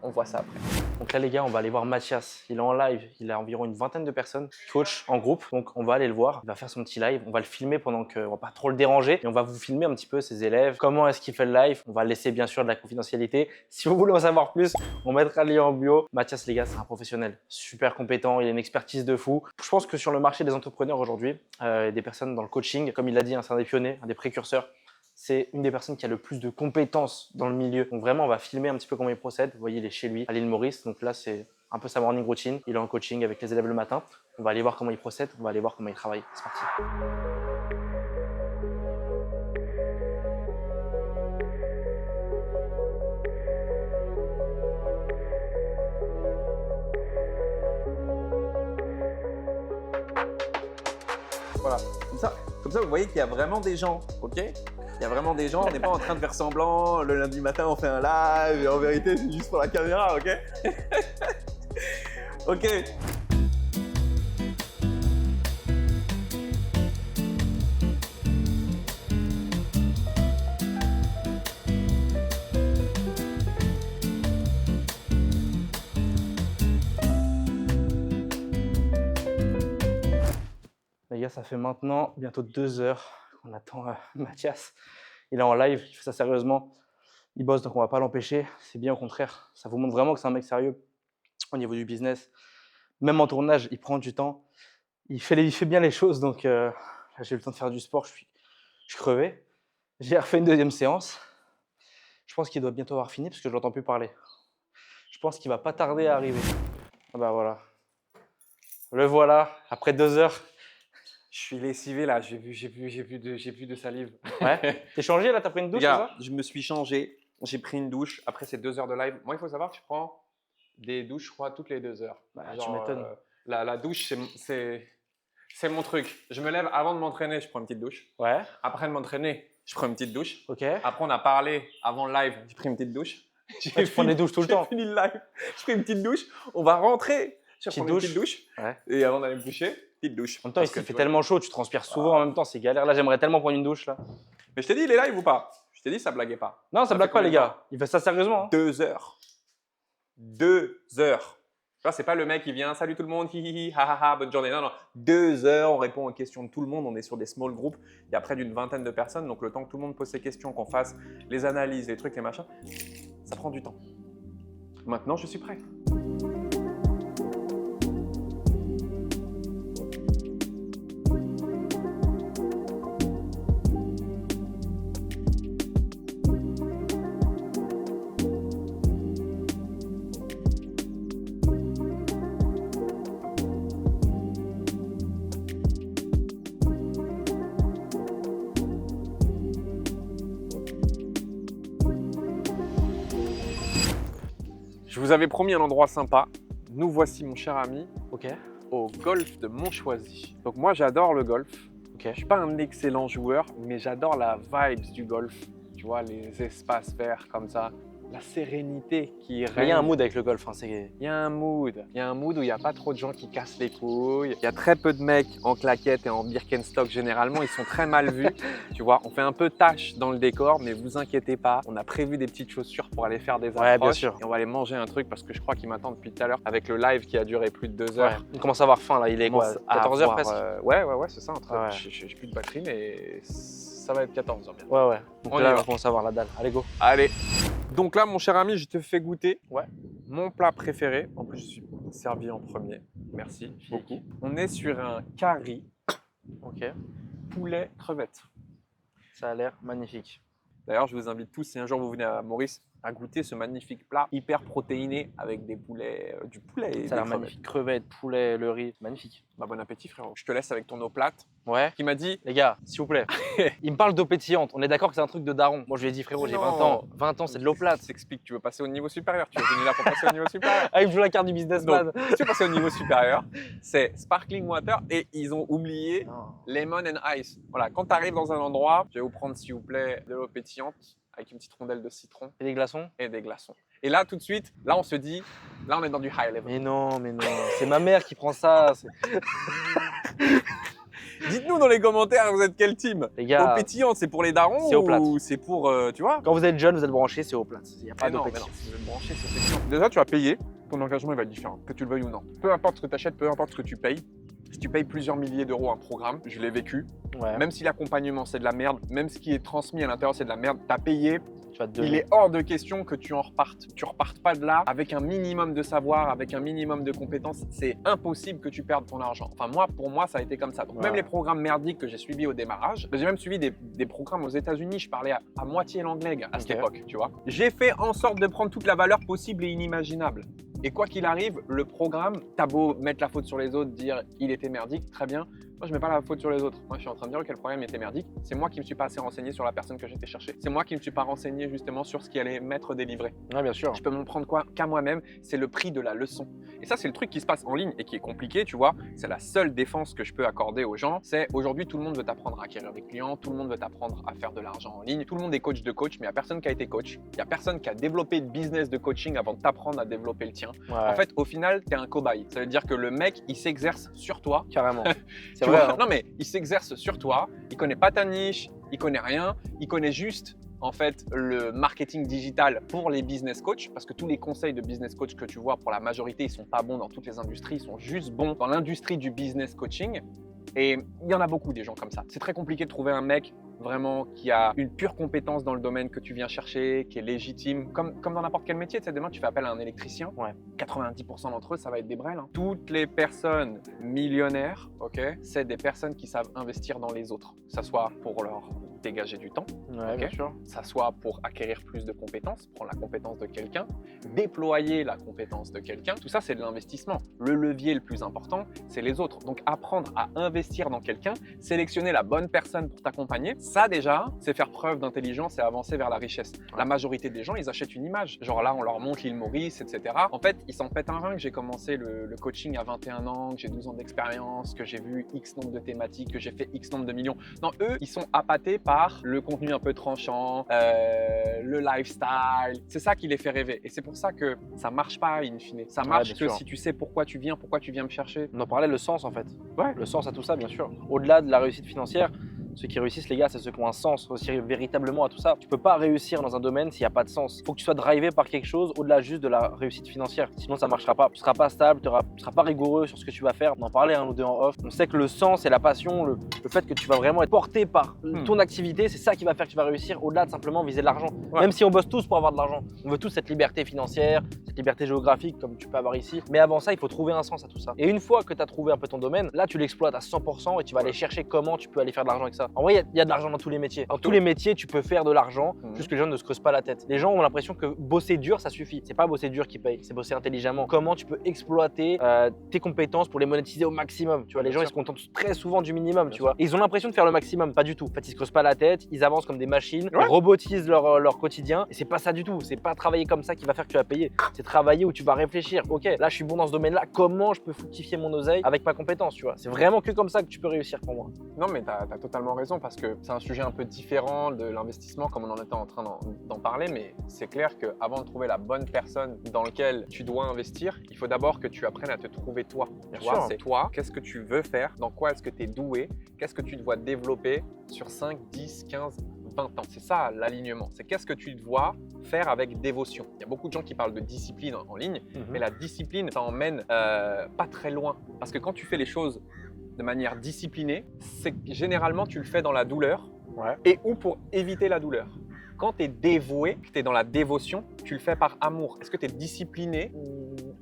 On voit ça après. Donc là, les gars, on va aller voir Mathias. Il est en live. Il a environ une vingtaine de personnes, coach en groupe. Donc on va aller le voir. Il va faire son petit live. On va le filmer pendant qu'on va pas trop le déranger. Et on va vous filmer un petit peu ses élèves. Comment est-ce qu'il fait le live? On va laisser bien sûr de la confidentialité. Si vous voulez en savoir plus, on mettra le lien en bio. Mathias, les gars, c'est un professionnel super compétent. Il a une expertise de fou. Je pense que sur le marché des entrepreneurs aujourd'hui, des personnes dans le coaching, comme il l'a dit, hein, c'est un des pionniers, un des précurseurs. C'est une des personnes qui a le plus de compétences dans le milieu. Donc vraiment, on va filmer un petit peu comment il procède. Vous voyez, il est chez lui, à l'île Maurice. Donc là, c'est un peu sa morning routine. Il est en coaching avec les élèves le matin. On va aller voir comment il procède. On va aller voir comment il travaille. C'est parti. Voilà. Comme ça, vous voyez qu'il y a vraiment des gens, ok? Il y a vraiment des gens, on n'est pas en train de faire semblant, le lundi matin on fait un live, et en vérité c'est juste pour la caméra, ok? Ok. Les gars, ça fait maintenant bientôt 2 heures qu'on attend Mathias. Il est en live, il fait ça sérieusement. Il bosse, donc on va pas l'empêcher. C'est bien au contraire. Ça vous montre vraiment que c'est un mec sérieux au niveau du business. Même en tournage, il prend du temps. Il fait bien les choses. Donc là, j'ai eu le temps de faire du sport. Je suis crevé. J'ai refait une deuxième séance. Je pense qu'il doit bientôt avoir fini parce que je l'entends plus parler. Je pense qu'il va pas tarder à arriver. Ah bah voilà. Le voilà, après 2 heures. Je suis lessivé là, j'ai plus de salive. Ouais. T'es changé là, t'as pris une douche, c'est Regarde, ça? je me suis changé, j'ai pris une douche après ces 2 heures de live. Moi, il faut savoir que je prends des douches, je crois, toutes les 2 heures. Bah, tu m'étonnes. La douche, c'est mon truc. Je me lève avant de m'entraîner, je prends une petite douche. Ouais, Après de m'entraîner, je prends une petite douche. ok. Après, on a parlé avant le live, j'ai pris une petite douche. Ouais, tu prends des douches tout le temps. J'ai fini le live, je pris une petite douche. On va rentrer, je Petite prends une petite douche. Ouais. Et avant d'aller me coucher, petite douche. En même temps, Parce ici, que il fait tu vois- tellement chaud, tu transpires souvent en même temps, c'est galère. Là, j'aimerais tellement prendre une douche là. Mais je t'ai dit, il est live ou pas? Je t'ai dit, ça blaguait pas. Non, ça Ça blague fait pas, les combien de gars. Il fait ça sérieusement. Hein. 2 heures. 2 heures. Tu vois, c'est pas le mec qui vient, salut tout le monde, hi hi hi, ha ha ha, bonne journée. Non, non. 2 heures, on répond aux questions de tout le monde. On est sur des small groups. Il y a près d'une vingtaine de personnes. Donc, le temps que tout le monde pose ses questions, qu'on fasse les analyses, les trucs, les machins, ça prend du temps. Maintenant, je suis prêt. Je vous avais promis un endroit sympa. Nous voici, mon cher ami, Ok. au golf de Montchoisy. Donc moi, j'adore le golf. Ok. Je suis pas un excellent joueur, mais j'adore la vibes du golf. tu vois, les espaces verts comme ça, la sérénité qui règne. Mais il y a un mood avec le golf. Hein, Il y a un mood où il n'y a pas trop de gens qui cassent les couilles. Il y a très peu de mecs en claquettes et en Birkenstock. Généralement, ils sont très mal vus. Tu vois, on fait un peu tâche dans le décor, mais vous inquiétez pas. On a prévu des petites chaussures pour aller faire des approches. bien sûr. Et on va aller manger un truc parce que je crois qu'il m'attend depuis tout à l'heure avec le live qui a duré plus de 2 heures. On commence à avoir faim là. Il est quoi, 14 heures presque. Ouais, c'est ça. Ouais. J'ai plus de batterie, mais ça va être 14 heures bien. Ouais. Donc On y là, va. on commence à avoir la dalle. Allez, go. Allez. Donc là, mon cher ami, je te fais goûter mon plat préféré. En plus, je suis servi en premier. Merci beaucoup. On est sur un curry Ok. poulet crevette. Ça a l'air magnifique. D'ailleurs, je vous invite tous, si un jour vous venez à Maurice, à goûter ce magnifique plat hyper protéiné avec des poulets, du poulet et Ça a l'air des crevettes. magnifique. Crevettes, poulet, le riz, magnifique. Bah, bon appétit, frérot. Je te laisse avec ton eau plate. Ouais. Qui m'a dit Les gars, s'il vous plaît. Il me parle d'eau pétillante. On est d'accord que c'est un truc de daron. Moi, je lui ai dit, frérot, j'ai 20 Non. ans. 20 ans, c'est de l'eau plate. S'explique, tu veux passer au niveau supérieur. Tu es venu là pour passer au niveau supérieur. Ah, il me joue la carte du businessman. Donc, si tu veux passer au niveau supérieur, c'est sparkling water et ils ont oublié Non. lemon and ice. Voilà, quand tu arrives dans un endroit, je vais vous prendre s'il vous plaît de l'eau pétillante avec une petite rondelle de citron Et des glaçons? et des glaçons. Et là, tout de suite, là, on se dit, là, on est dans du high level. Mais non. C'est ma mère qui prend ça. Dites-nous dans les commentaires, vous êtes quel team? Les Eau gars, pétillante, c'est pour les darons c'est eau plate. ou c'est pour, tu vois? quand vous êtes jeune, vous êtes branché, c'est eau plate. Il n'y a pas Mais d'eau non, pétillante. si vous êtes branché, c'est pétillant. Déjà, tu vas payer. Ton engagement, il va être différent, que tu le veuilles ou non. Peu importe ce que tu achètes, peu importe ce que tu payes. Si tu payes plusieurs milliers d'euros un programme, je l'ai vécu, Ouais. même si l'accompagnement c'est de la merde, même ce qui est transmis à l'intérieur c'est de la merde, t'as payé, Tu vas te il donner. est hors de question que tu en repartes. Tu repartes pas de là avec un minimum de savoir, avec un minimum de compétences. C'est impossible que tu perdes ton argent. Enfin moi, pour moi, ça a été comme ça. Donc même Ouais. les programmes merdiques que j'ai suivis au démarrage, j'ai même suivi des programmes aux États-Unis. Je parlais à moitié l'anglais à cette Ok. époque, tu vois. J'ai fait en sorte de prendre toute la valeur possible et inimaginable. Et quoi qu'il arrive, le programme, t'as beau mettre la faute sur les autres, dire il était merdique, très bien. Moi, je mets pas la faute sur les autres. Moi, je suis en train de dire que le problème était merdique. C'est moi qui me suis pas assez renseigné sur la personne que j'étais chercher. C'est moi qui me suis pas renseigné justement sur ce qui allait m'être délivré. Ouais, bien sûr. Je peux m'en prendre qu'à moi-même. C'est le prix de la leçon. Et ça, c'est le truc qui se passe en ligne et qui est compliqué, tu vois. C'est la seule défense que je peux accorder aux gens. C'est aujourd'hui, tout le monde veut t'apprendre à acquérir des clients. Tout le monde veut t'apprendre à faire de l'argent en ligne. Tout le monde est coach de coach, mais il n'y a personne qui a été coach. Il n'y a personne qui a développé de business de coaching avant de t'apprendre à développer le tien. Ouais. En fait, au final, tu es un cobaye. Ça veut dire que le mec, il s'exerce sur toi. Carrément. C'est Tu vrai. vois Hein. Non, mais il s'exerce sur toi. Il connaît pas ta niche. Il connaît rien. Il connaît juste, en fait, le marketing digital pour les business coachs. Parce que tous les conseils de business coach que tu vois, pour la majorité, ils sont pas bons dans toutes les industries. Ils sont juste bons dans l'industrie du business coaching. Et il y en a beaucoup des gens comme ça. C'est très compliqué de trouver un mec vraiment qui a une pure compétence dans le domaine que tu viens chercher, qui est légitime, comme dans n'importe quel métier. Tu sais, demain, tu fais appel à un électricien. Ouais. 90% d'entre eux, ça va être des brels. Hein. Toutes les personnes millionnaires, ok, c'est des personnes qui savent investir dans les autres. Que ça soit pour leur dégager du temps, Ouais, Ok. bien sûr. ça soit pour acquérir plus de compétences, prendre la compétence de quelqu'un, déployer la compétence de quelqu'un. Tout ça, c'est de l'investissement. Le levier le plus important, c'est les autres. Donc, apprendre à investir dans quelqu'un, sélectionner la bonne personne pour t'accompagner, ça déjà, c'est faire preuve d'intelligence et avancer vers la richesse. La majorité des gens, ils achètent une image. Genre là, on leur montre l'île Maurice, etc. En fait, ils s'en pètent un rein que j'ai commencé le coaching à 21 ans, que j'ai 12 ans d'expérience, que j'ai vu X nombre de thématiques, que j'ai fait X nombre de millions. Non, eux, ils sont appâtés par le contenu un peu tranchant, le lifestyle. C'est ça qui les fait rêver. Et c'est pour ça que ça marche pas in fine. Ça marche bien que sûr. si tu sais pourquoi tu viens me chercher. On en parlait, le sens en fait. Ouais. Le sens à tout ça, bien sûr. Au-delà de la réussite financière, ceux qui réussissent, les gars, c'est ceux qui ont un sens aussi véritablement à tout ça. Tu peux pas réussir dans un domaine s'il n'y a pas de sens. Il faut que tu sois drivé par quelque chose au-delà juste de la réussite financière. Sinon, ça marchera pas. Tu seras pas stable, tu seras pas rigoureux sur ce que tu vas faire. On en parlait un ou deux en off. On sait que le sens et la passion, le fait que tu vas vraiment être porté par ton activité, c'est ça qui va faire que tu vas réussir au-delà de simplement viser de l'argent. Ouais. Même si on bosse tous pour avoir de l'argent. On veut tous cette liberté financière, cette liberté géographique comme tu peux avoir ici. Mais avant ça, il faut trouver un sens à tout ça. Et une fois que tu as trouvé un peu ton domaine, là, tu l'exploites à 100% et tu vas aller chercher comment tu peux aller faire de l'argent avec ça. En vrai, il y a de l'argent dans tous les métiers. Dans tous les métiers, tu peux faire de l'argent, juste que les gens ne se creusent pas la tête. Les gens ont l'impression que bosser dur, ça suffit. C'est pas bosser dur qui paye, c'est bosser intelligemment. Comment tu peux exploiter tes compétences pour les monétiser au maximum. Tu vois, les gens, ils se contentent très souvent du minimum, tu vois. Et ils ont l'impression de faire le maximum, pas du tout. En fait, ils se creusent pas la tête, ils avancent comme des machines, ils robotisent leur quotidien. Et c'est pas ça du tout. C'est pas travailler comme ça qui va faire que tu vas payer. C'est c'est travailler où tu vas réfléchir. Ok, là je suis bon dans ce domaine-là, comment je peux fructifier mon oseille avec ma compétence, tu vois. C'est vraiment que comme ça que tu peux réussir pour moi. Non, mais tu as totalement raison parce que c'est un sujet un peu différent de l'investissement comme on en était en train d'en parler, mais c'est clair qu'avant de trouver la bonne personne dans laquelle tu dois investir, il faut d'abord que tu apprennes à te trouver toi. Bien Tu vois, sûr. c'est toi, qu'est-ce que tu veux faire, dans quoi est-ce que tu es doué, qu'est-ce que tu dois développer sur 5, 10, 15, 20 ans. C'est ça l'alignement, c'est qu'est-ce que tu dois faire avec dévotion. Il y a beaucoup de gens qui parlent de discipline en ligne, mais la discipline, ça emmène pas très loin. Parce que quand tu fais les choses de manière disciplinée, c'est que généralement tu le fais dans la douleur et ou pour éviter la douleur. Quand tu es dévoué, que tu es dans la dévotion, tu le fais par amour. Est-ce que tu es discipliné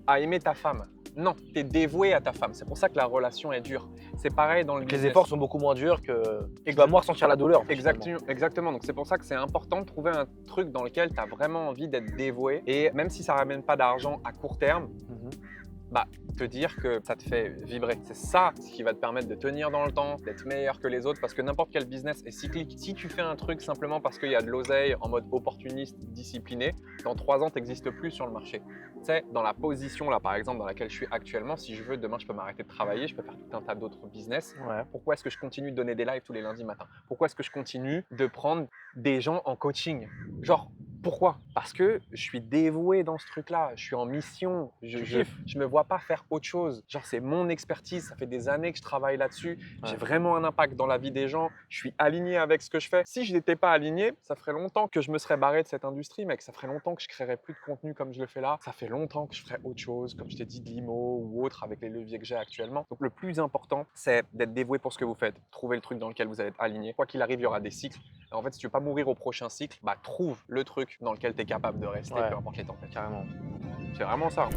à aimer ta femme? Non, tu es dévoué à ta femme. C'est pour ça que la relation est dure. C'est pareil dans le Les business. efforts sont beaucoup moins durs que tu vas moins ressentir la douleur. Exactement. Donc c'est pour ça que c'est important de trouver un truc dans lequel tu as vraiment envie d'être dévoué. Et même si ça ne ramène pas d'argent à court terme, te dire que ça te fait vibrer. C'est ça ce qui va te permettre de tenir dans le temps, d'être meilleur que les autres parce que n'importe quel business est cyclique. Si tu fais un truc simplement parce qu'il y a de l'oseille en mode opportuniste, discipliné, dans 3 ans, tu n'existes plus sur le marché. Tu sais, dans la position là par exemple dans laquelle je suis actuellement, si je veux, demain je peux m'arrêter de travailler, je peux faire tout un tas d'autres business. Pourquoi est-ce que je continue de donner des lives tous les lundis matin? Pourquoi est-ce que je continue de prendre des gens en coaching? Genre, pourquoi? Parce que je suis dévoué dans ce truc-là, je suis en mission, je me vois pas faire autre chose. Genre, c'est mon expertise, ça fait des années que je travaille là-dessus, j'ai vraiment un impact dans la vie des gens, je suis aligné avec ce que je fais. Si je n'étais pas aligné, ça ferait longtemps que je me serais barré de cette industrie, mec, ça ferait longtemps que je créerais plus de contenu comme je le fais là, ça fait longtemps que je ferais autre chose, comme je t'ai dit, de l'IMO ou autre avec les leviers que j'ai actuellement. Donc, le plus important, c'est d'être dévoué pour ce que vous faites, trouver le truc dans lequel vous allez être aligné. Quoi qu'il arrive, il y aura des cycles. Et en fait, si tu veux pas mourir au prochain cycle, bah trouve le truc dans lequel tu es capable de rester, peu importe les tempêtes. Carrément. C'est vraiment ça.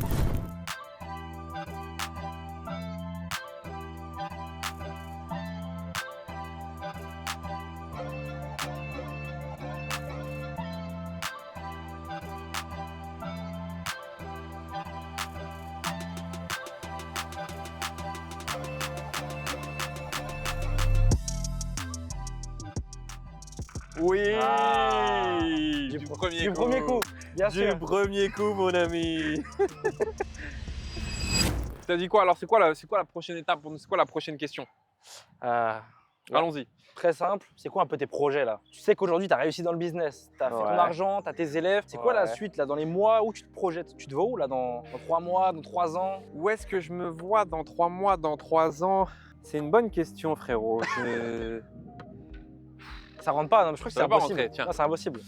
Oui, Du du premier coup, bien sûr. premier coup, mon ami. T'as dit quoi? Alors, c'est quoi la prochaine étape? C'est quoi la prochaine question? Allons-y. Très simple, c'est quoi un peu tes projets là? Tu sais qu'aujourd'hui tu as réussi dans le business, tu as fait ton argent, tu as tes élèves. C'est quoi la suite là dans les mois où tu te projettes? Tu te vois où là dans 3 mois, dans 3 ans? Où est-ce que je me vois dans 3 mois, dans 3 ans? C'est une bonne question, frérot. Ça rentre pas, non, je crois que c'est Ça va pas impossible. rentrer, tiens. Non, c'est impossible.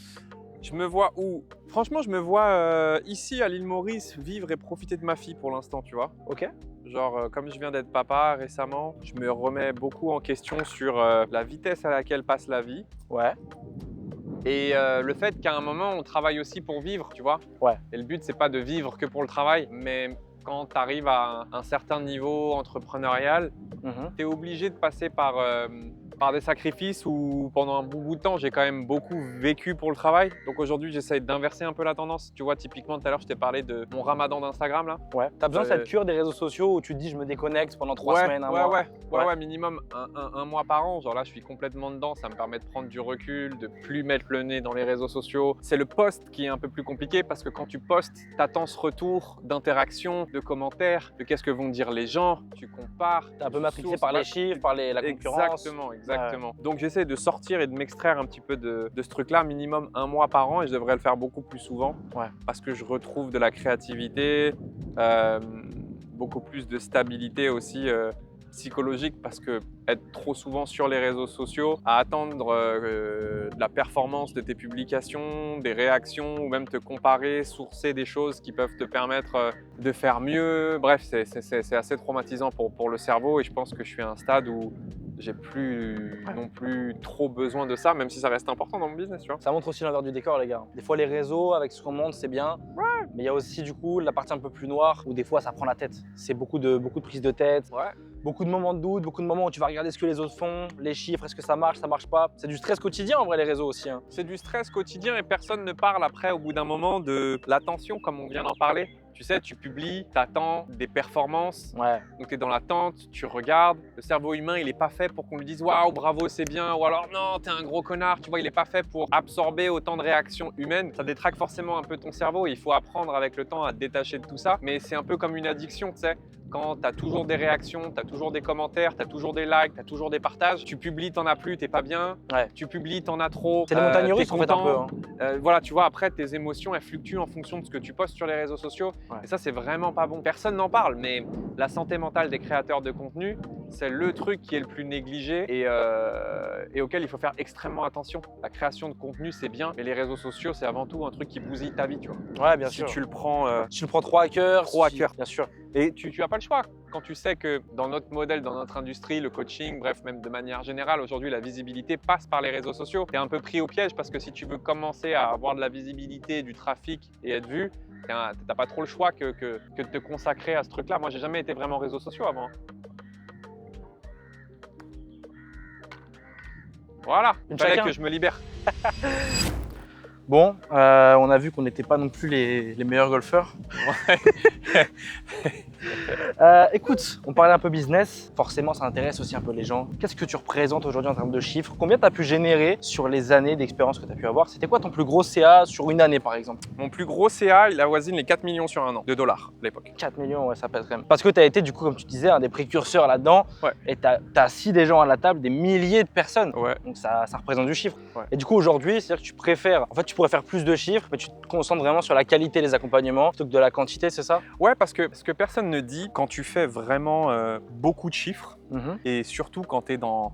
Je me vois où? Franchement, je me vois ici à l'île Maurice, vivre et profiter de ma fille pour l'instant, tu vois. Ok. Genre, comme je viens d'être papa récemment, je me remets beaucoup en question sur la vitesse à laquelle passe la vie. Ouais. Et le fait qu'à un moment, on travaille aussi pour vivre, tu vois. Ouais. Et le but, c'est pas de vivre que pour le travail, mais quand tu arrives à un certain niveau entrepreneurial, tu es obligé de passer par des sacrifices où pendant un bon bout de temps, j'ai quand même beaucoup vécu pour le travail. Donc aujourd'hui, j'essaye d'inverser un peu la tendance. Tu vois, typiquement, tout à l'heure, je t'ai parlé de mon ramadan d'Instagram là. Ouais. T'as besoin de cette cure des réseaux sociaux où tu te dis je me déconnecte pendant 3 semaines, un mois. Ouais, minimum un mois par an. Genre là, je suis complètement dedans. Ça me permet de prendre du recul, de plus mettre le nez dans les réseaux sociaux. C'est le post qui est un peu plus compliqué parce que quand tu postes, t'attends ce retour d'interaction, de commentaires, de qu'est-ce que vont dire les gens. Tu compares. T'es un peu matrixé par les chiffres, par la concurrence. Exactement. Donc j'essaie de sortir et de m'extraire un petit peu de ce truc-là, minimum un mois par an, et je devrais le faire beaucoup plus souvent parce que je retrouve de la créativité, beaucoup plus de stabilité aussi psychologique parce que être trop souvent sur les réseaux sociaux, à attendre de la performance de tes publications, des réactions ou même te comparer, sourcer des choses qui peuvent te permettre de faire mieux. Bref, c'est assez traumatisant pour le cerveau et je pense que je suis à un stade où j'ai plus non plus trop besoin de ça, même si ça reste important dans mon business, tu vois. Ça montre aussi l'envers du décor, les gars. Des fois, les réseaux, avec ce qu'on montre, c'est bien. Mais il y a aussi, du coup, la partie un peu plus noire où des fois, ça prend la tête. C'est beaucoup de prises de tête. Beaucoup de moments de doute, beaucoup de moments où tu vas regarder ce que les autres font, les chiffres, est-ce que ça marche pas. C'est du stress quotidien, en vrai, les réseaux aussi. Hein. C'est du stress quotidien et personne ne parle après, au bout d'un moment, de l'attention, comme on vient d'en parler. Tu sais, tu publies, tu attends des performances. Ouais. Donc, tu es dans l'attente, tu regardes. Le cerveau humain, il n'est pas fait pour qu'on lui dise waouh, bravo, c'est bien. Ou alors non, t'es un gros connard. Tu vois, il n'est pas fait pour absorber autant de réactions humaines. Ça détraque forcément un peu ton cerveau. Il faut apprendre avec le temps à te détacher de tout ça. Mais c'est un peu comme une addiction, tu sais. Quand tu as toujours des réactions, tu as toujours des commentaires, tu as toujours des likes, tu as toujours des partages, tu publies, t'en as plus, t'es pas bien, Ouais. tu publies, t'en as trop. C'est les montagnes russes en fait un peu. content. Hein. Voilà, tu vois, après tes émotions, elles fluctuent en fonction de ce que tu postes sur les réseaux sociaux. Ouais. Et ça, c'est vraiment pas bon. Personne n'en parle, mais la santé mentale des créateurs de contenu, c'est le truc qui est le plus négligé et auquel il faut faire extrêmement attention. La création de contenu, c'est bien, mais les réseaux sociaux, c'est avant tout un truc qui bousille ta vie, tu vois. Ouais, bien Si sûr. tu le prends Tu le prends trop à cœur. Trop à cœur. Bien sûr. et tu n'as pas le choix. Quand tu sais que dans notre modèle, dans notre industrie, le coaching, bref, même de manière générale, aujourd'hui, la visibilité passe par les réseaux sociaux. Tu es un peu pris au piège parce que si tu veux commencer à avoir de la visibilité, du trafic et être vu, tu n'as pas trop le choix que de te consacrer à ce truc-là. Moi, j'ai jamais été vraiment réseaux sociaux avant. Voilà, il fallait que je me libère. Bon, on a vu qu'on n'était pas non plus les meilleurs golfeurs. Ouais. Écoute, on parlait un peu business. Forcément, ça intéresse aussi un peu les gens. Qu'est-ce que tu représentes aujourd'hui en termes de chiffres? Combien tu as pu générer sur les années d'expérience que tu as pu avoir? C'était quoi ton plus gros CA sur une année, par exemple? Mon plus gros CA, il avoisine les 4 millions sur un an de dollars à l'époque. 4 millions, ouais, ça pèse quand même. Parce que tu as été, du coup, comme tu disais, un des précurseurs là-dedans. Ouais. Et tu as assis des gens à la table, des milliers de personnes. Ouais. Donc ça représente du chiffre. Ouais. Et du coup, aujourd'hui, c'est-à-dire que tu préfères, en fait, tu pourrais faire plus de chiffres, mais tu te concentres vraiment sur la qualité des accompagnements plutôt que de la quantité, c'est ça? Ouais, parce que ce que personne ne dit, quand tu fais vraiment beaucoup de chiffres, et surtout quand tu es dans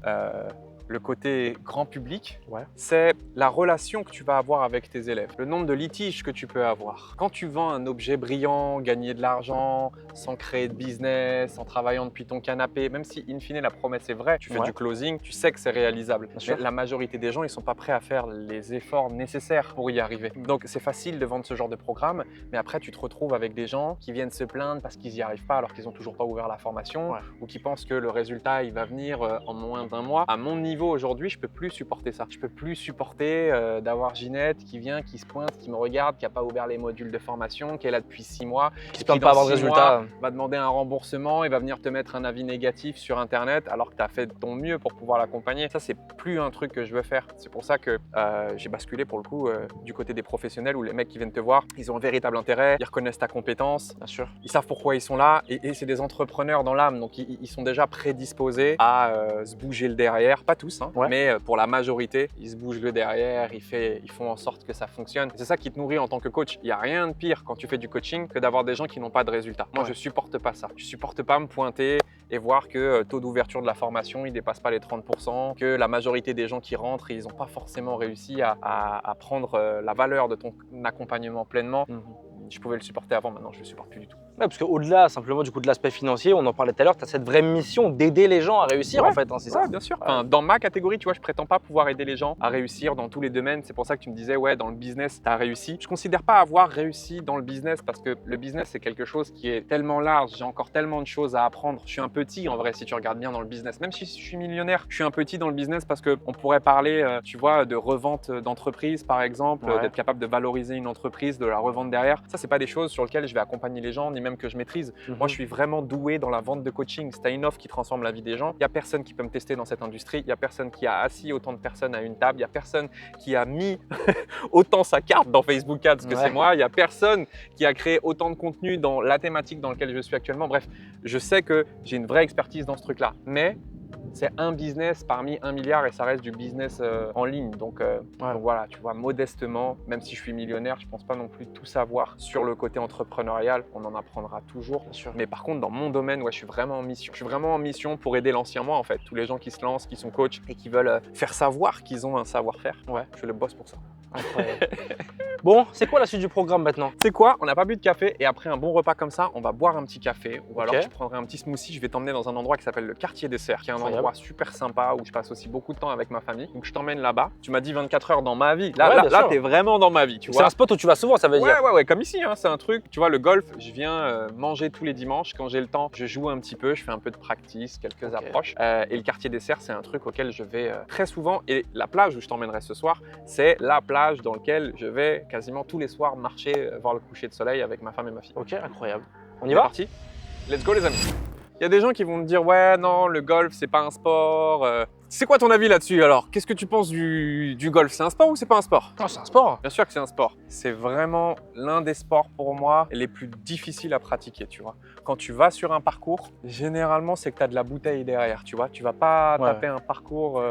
le côté grand public, Ouais. c'est la relation que tu vas avoir avec tes élèves, le nombre de litiges que tu peux avoir. Quand tu vends un objet brillant, gagner de l'argent, sans créer de business, en travaillant depuis ton canapé, même si in fine la promesse est vraie, tu fais Ouais. du closing, tu sais que c'est réalisable. Bien sûr. Mais la majorité des gens, ils sont pas prêts à faire les efforts nécessaires pour y arriver. Donc c'est facile de vendre ce genre de programme, mais après tu te retrouves avec des gens qui viennent se plaindre parce qu'ils n'y arrivent pas alors qu'ils n'ont toujours pas ouvert la formation, Ouais. ou qui pensent que le résultat il va venir en moins d'un mois. À mon niveau aujourd'hui, je peux plus supporter ça. Je peux plus supporter d'avoir Ginette qui vient, qui se pointe, qui me regarde, qui n'a pas ouvert les modules de formation, qui est là depuis 6 mois, Qui se plaint de pas avoir de résultats. va demander un remboursement et va venir te mettre un avis négatif sur internet alors que tu as fait de ton mieux pour pouvoir l'accompagner. Ça, c'est plus un truc que je veux faire. C'est pour ça que j'ai basculé pour le coup du côté des professionnels où les mecs qui viennent te voir, ils ont un véritable intérêt, ils reconnaissent ta compétence, Bien sûr. ils savent pourquoi ils sont là et c'est des entrepreneurs dans l'âme, donc ils sont déjà prédisposés à se bouger le derrière, pas tous, hein, Ouais. mais pour la majorité, ils se bougent le derrière, ils font en sorte que ça fonctionne. C'est ça qui te nourrit en tant que coach. Il n'y a rien de pire quand tu fais du coaching que d'avoir des gens qui n'ont pas de résultats. Moi, Ouais. je supporte pas ça. Je supporte pas me pointer et voir que taux d'ouverture de la formation, il dépasse pas les 30%, que la majorité des gens qui rentrent, ils n'ont pas forcément réussi à prendre la valeur de ton accompagnement pleinement. Je pouvais le supporter avant, maintenant je le supporte plus du tout. Ouais, parce qu'au-delà simplement du coup de l'aspect financier, on en parlait tout à l'heure, tu as cette vraie mission d'aider les gens à réussir Ouais. en fait, hein, c'est ça? Ouais, bien sûr. Enfin, dans ma catégorie, tu vois, je prétends pas pouvoir aider les gens à réussir dans tous les domaines. C'est pour ça que tu me disais, ouais, dans le business, tu as réussi. Je considère pas avoir réussi dans le business parce que le business, c'est quelque chose qui est tellement large. J'ai encore tellement de choses à apprendre. Je suis un petit en vrai, si tu regardes bien dans le business. Même si je suis millionnaire, je suis un petit dans le business parce qu'on pourrait parler, tu vois, de revente d'entreprise, par exemple, Ouais. d'être capable de valoriser une entreprise, de la revendre derrière. Ça, c'est pas des choses sur lesquelles je vais accompagner les gens, ni même que je maîtrise. Moi, je suis vraiment doué dans la vente de coaching. Si tu as une offre qui transforme la vie des gens, il n'y a personne qui peut me tester dans cette industrie. Il n'y a personne qui a assis autant de personnes à une table. Il n'y a personne qui a mis autant sa carte dans Facebook Ads que Ouais. c'est moi. Il n'y a personne qui a créé autant de contenu dans la thématique dans laquelle je suis actuellement. Bref, je sais que j'ai une vraie expertise dans ce truc-là. Mais c'est un business parmi 1 milliard et ça reste du business en ligne. Donc voilà, tu vois, modestement, même si je suis millionnaire, je ne pense pas non plus tout savoir sur le côté entrepreneurial. On en apprendra toujours. Bien sûr. Mais par contre, dans mon domaine, ouais, je suis vraiment en mission. Je suis vraiment en mission pour aider l'ancien moi, en fait. Tous les gens qui se lancent, qui sont coachs et qui veulent faire savoir qu'ils ont un savoir-faire. Ouais. Je le bosse pour ça. Incroyable. Bon, c'est quoi la suite du programme maintenant? C'est quoi? On n'a pas bu de café et après un bon repas comme ça, on va boire un petit café ou Ok. alors tu prendrais un petit smoothie. Je vais t'emmener dans un endroit qui s'appelle le Quartier Dessert, qui est un Incroyable. endroit super sympa où je passe aussi beaucoup de temps avec ma famille. Donc je t'emmène là-bas. Tu m'as dit 24 heures dans ma vie. Là, Ouais, là, bien là sûr. t'es vraiment dans ma vie, tu C'est vois. un spot où tu vas souvent, ça veut dire? Ouais, comme ici, hein, c'est un truc. Tu vois, le golf, je viens manger tous les dimanches. Quand j'ai le temps, je joue un petit peu, je fais un peu de practice, quelques Ok. approches. Et le Quartier Dessert, c'est un truc auquel je vais très souvent. Et la plage où je t'emmènerai ce soir, c'est la plage plage dans lequel je vais quasiment tous les soirs marcher, voir le coucher de soleil avec ma femme et ma fille. Ok, incroyable. On y C'est va? parti. Let's go les amis. Il y a des gens qui vont me dire ouais non le golf c'est pas un sport. C'est quoi ton avis là-dessus alors? Qu'est-ce que tu penses du golf? C'est un sport ou c'est pas un sport? Non, c'est un sport. Bien sûr que c'est un sport. C'est vraiment l'un des sports pour moi les plus difficiles à pratiquer, tu vois. Quand tu vas sur un parcours, généralement c'est que tu as de la bouteille derrière, tu vois. Tu vas pas Ouais. taper un parcours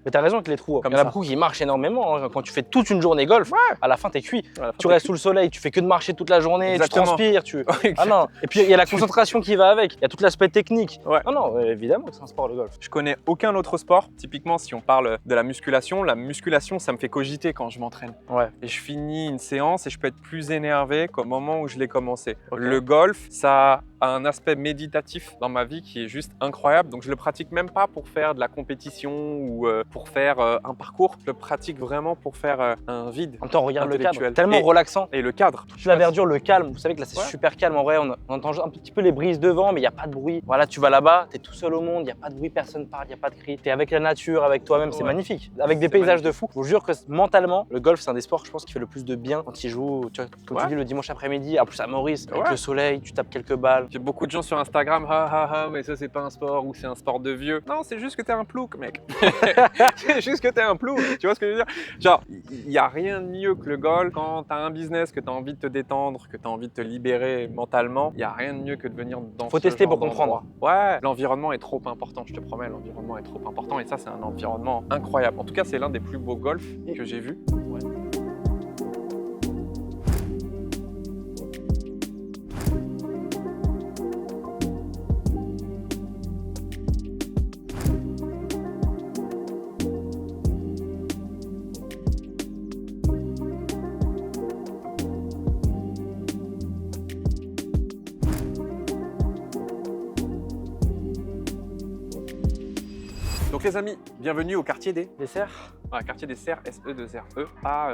Mais t'as raison avec les trous. Comme Il y en a ça. beaucoup qui marchent énormément. Hein. Quand tu fais toute une journée golf, à la fin t'es cuit. à la fin, Tu restes sous le soleil, tu fais que de marcher toute la journée, Exactement. tu transpires, tu... t'es- Ah non. Et puis il y a la concentration qui va avec, il y a tout l'aspect technique. Ouais. Non, non, évidemment que c'est un sport le golf. Je connais aucun autre sport. Typiquement, si on parle de la musculation, ça me fait cogiter quand je m'entraîne. Ouais. Et je finis une séance et je peux être plus énervé qu'au moment où je l'ai commencé. Ok. Le golf, ça a un aspect méditatif dans ma vie qui est juste incroyable. Donc je le pratique même pas pour faire de la compétition ou pour faire un parcours. Je le pratique vraiment pour faire un vide. En même temps, regarde le cadre, Intellectuel. tellement Et- relaxant. Et le cadre. La verdure, le calme, vous savez que là c'est Ouais. super calme en vrai, on entend juste un petit peu les brises de vent, mais il n'y a pas de bruit. Voilà, tu vas là-bas, tu es tout seul au monde, il n'y a pas de bruit, personne parle, il n'y a pas de cri. Tu es avec la nature, avec toi-même, c'est Ouais. magnifique. Avec des C'est paysages de fou. Je vous jure que mentalement, le golf c'est un des sports, je pense, qui fait le plus de bien quand il joue, tu vois, comme Ouais. tu dis, le dimanche après-midi, en plus à Maurice, avec Ouais. le soleil, tu tapes quelques balles. J'ai beaucoup de gens sur Instagram, mais ça c'est pas un sport ou c'est un sport de vieux. Non, c'est juste que t'es un plouc, mec. C'est juste que t'es un plouc. Tu vois ce que je veux dire? Genre, il n'y a rien de mieux que le golf quand t'as un business, que t'as envie de te détendre, que t'as envie de te libérer mentalement. Il n'y a rien de mieux que de venir dans Faut ce tester genre pour comprendre. d'endroit. Ouais, l'environnement est trop important, je te promets, l'environnement est trop important et ça c'est un environnement incroyable. En tout cas, c'est l'un des plus beaux golfs que j'ai vus. Donc les amis, bienvenue au quartier des... Dessert? quartier des Serres, SE2RE, pas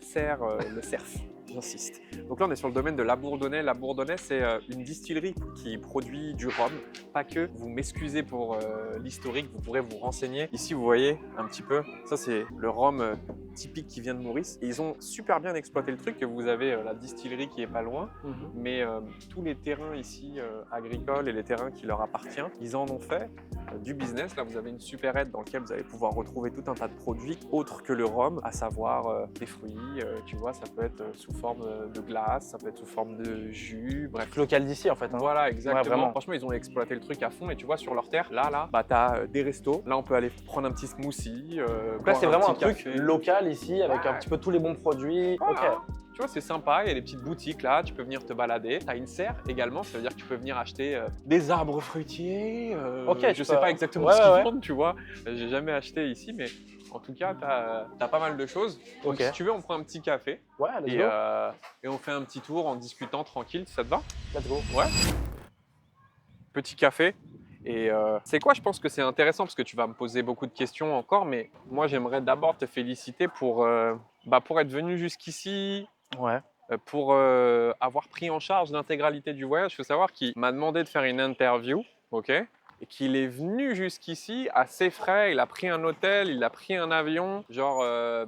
Serre, le Cerf, j'insiste. Donc là, on est sur le domaine de La Bourdonnais. La Bourdonnais, c'est une distillerie qui produit du rhum. Pas que, vous m'excusez pour l'historique, vous pourrez vous renseigner. Ici, vous voyez un petit peu, ça c'est le rhum typique qui vient de Maurice. Et ils ont super bien exploité le truc, que vous avez la distillerie qui est pas loin, mais tous les terrains ici agricoles et les terrains qui leur appartiennent, ils en ont fait du business. Là, vous avez une supérette dans laquelle vous allez pouvoir retrouver tout un tas de produits autres que le rhum, à savoir des fruits, tu vois, ça peut être sous forme de glace, ça peut être sous forme de jus, bref. Local d'ici en fait. Hein. Voilà, exactement. vraiment. Franchement, ils ont exploité le truc à fond et tu vois, sur leur terre, là, bah, t'as des restos. Là, on peut aller prendre un petit smoothie. Donc là, c'est vraiment un truc café. local ici, avec Ouais. un petit peu tous les bons produits. Voilà. Ok. Tu vois, c'est sympa, il y a des petites boutiques là, tu peux venir te balader. Tu as une serre également, ça veut dire que tu peux venir acheter des arbres fruitiers. Ok, je tu sais peux- pas exactement Ouais, ce qu'ils ouais. vendent, tu vois. J'ai jamais acheté ici, mais en tout cas, tu as pas mal de choses. Donc, Ok. si tu veux, on prend un petit café Ouais, let's et, go. et on fait un petit tour en discutant tranquille, ça te va? Let's go. Ouais. Petit café. Et c'est quoi, je pense que c'est intéressant parce que tu vas me poser beaucoup de questions encore, mais moi j'aimerais d'abord te féliciter pour être venu jusqu'ici, Ouais. pour avoir pris en charge l'intégralité du voyage. Il faut savoir qu'il m'a demandé de faire une interview, ok, et qu'il est venu jusqu'ici à ses frais. Il a pris un hôtel, il a pris un avion. Genre,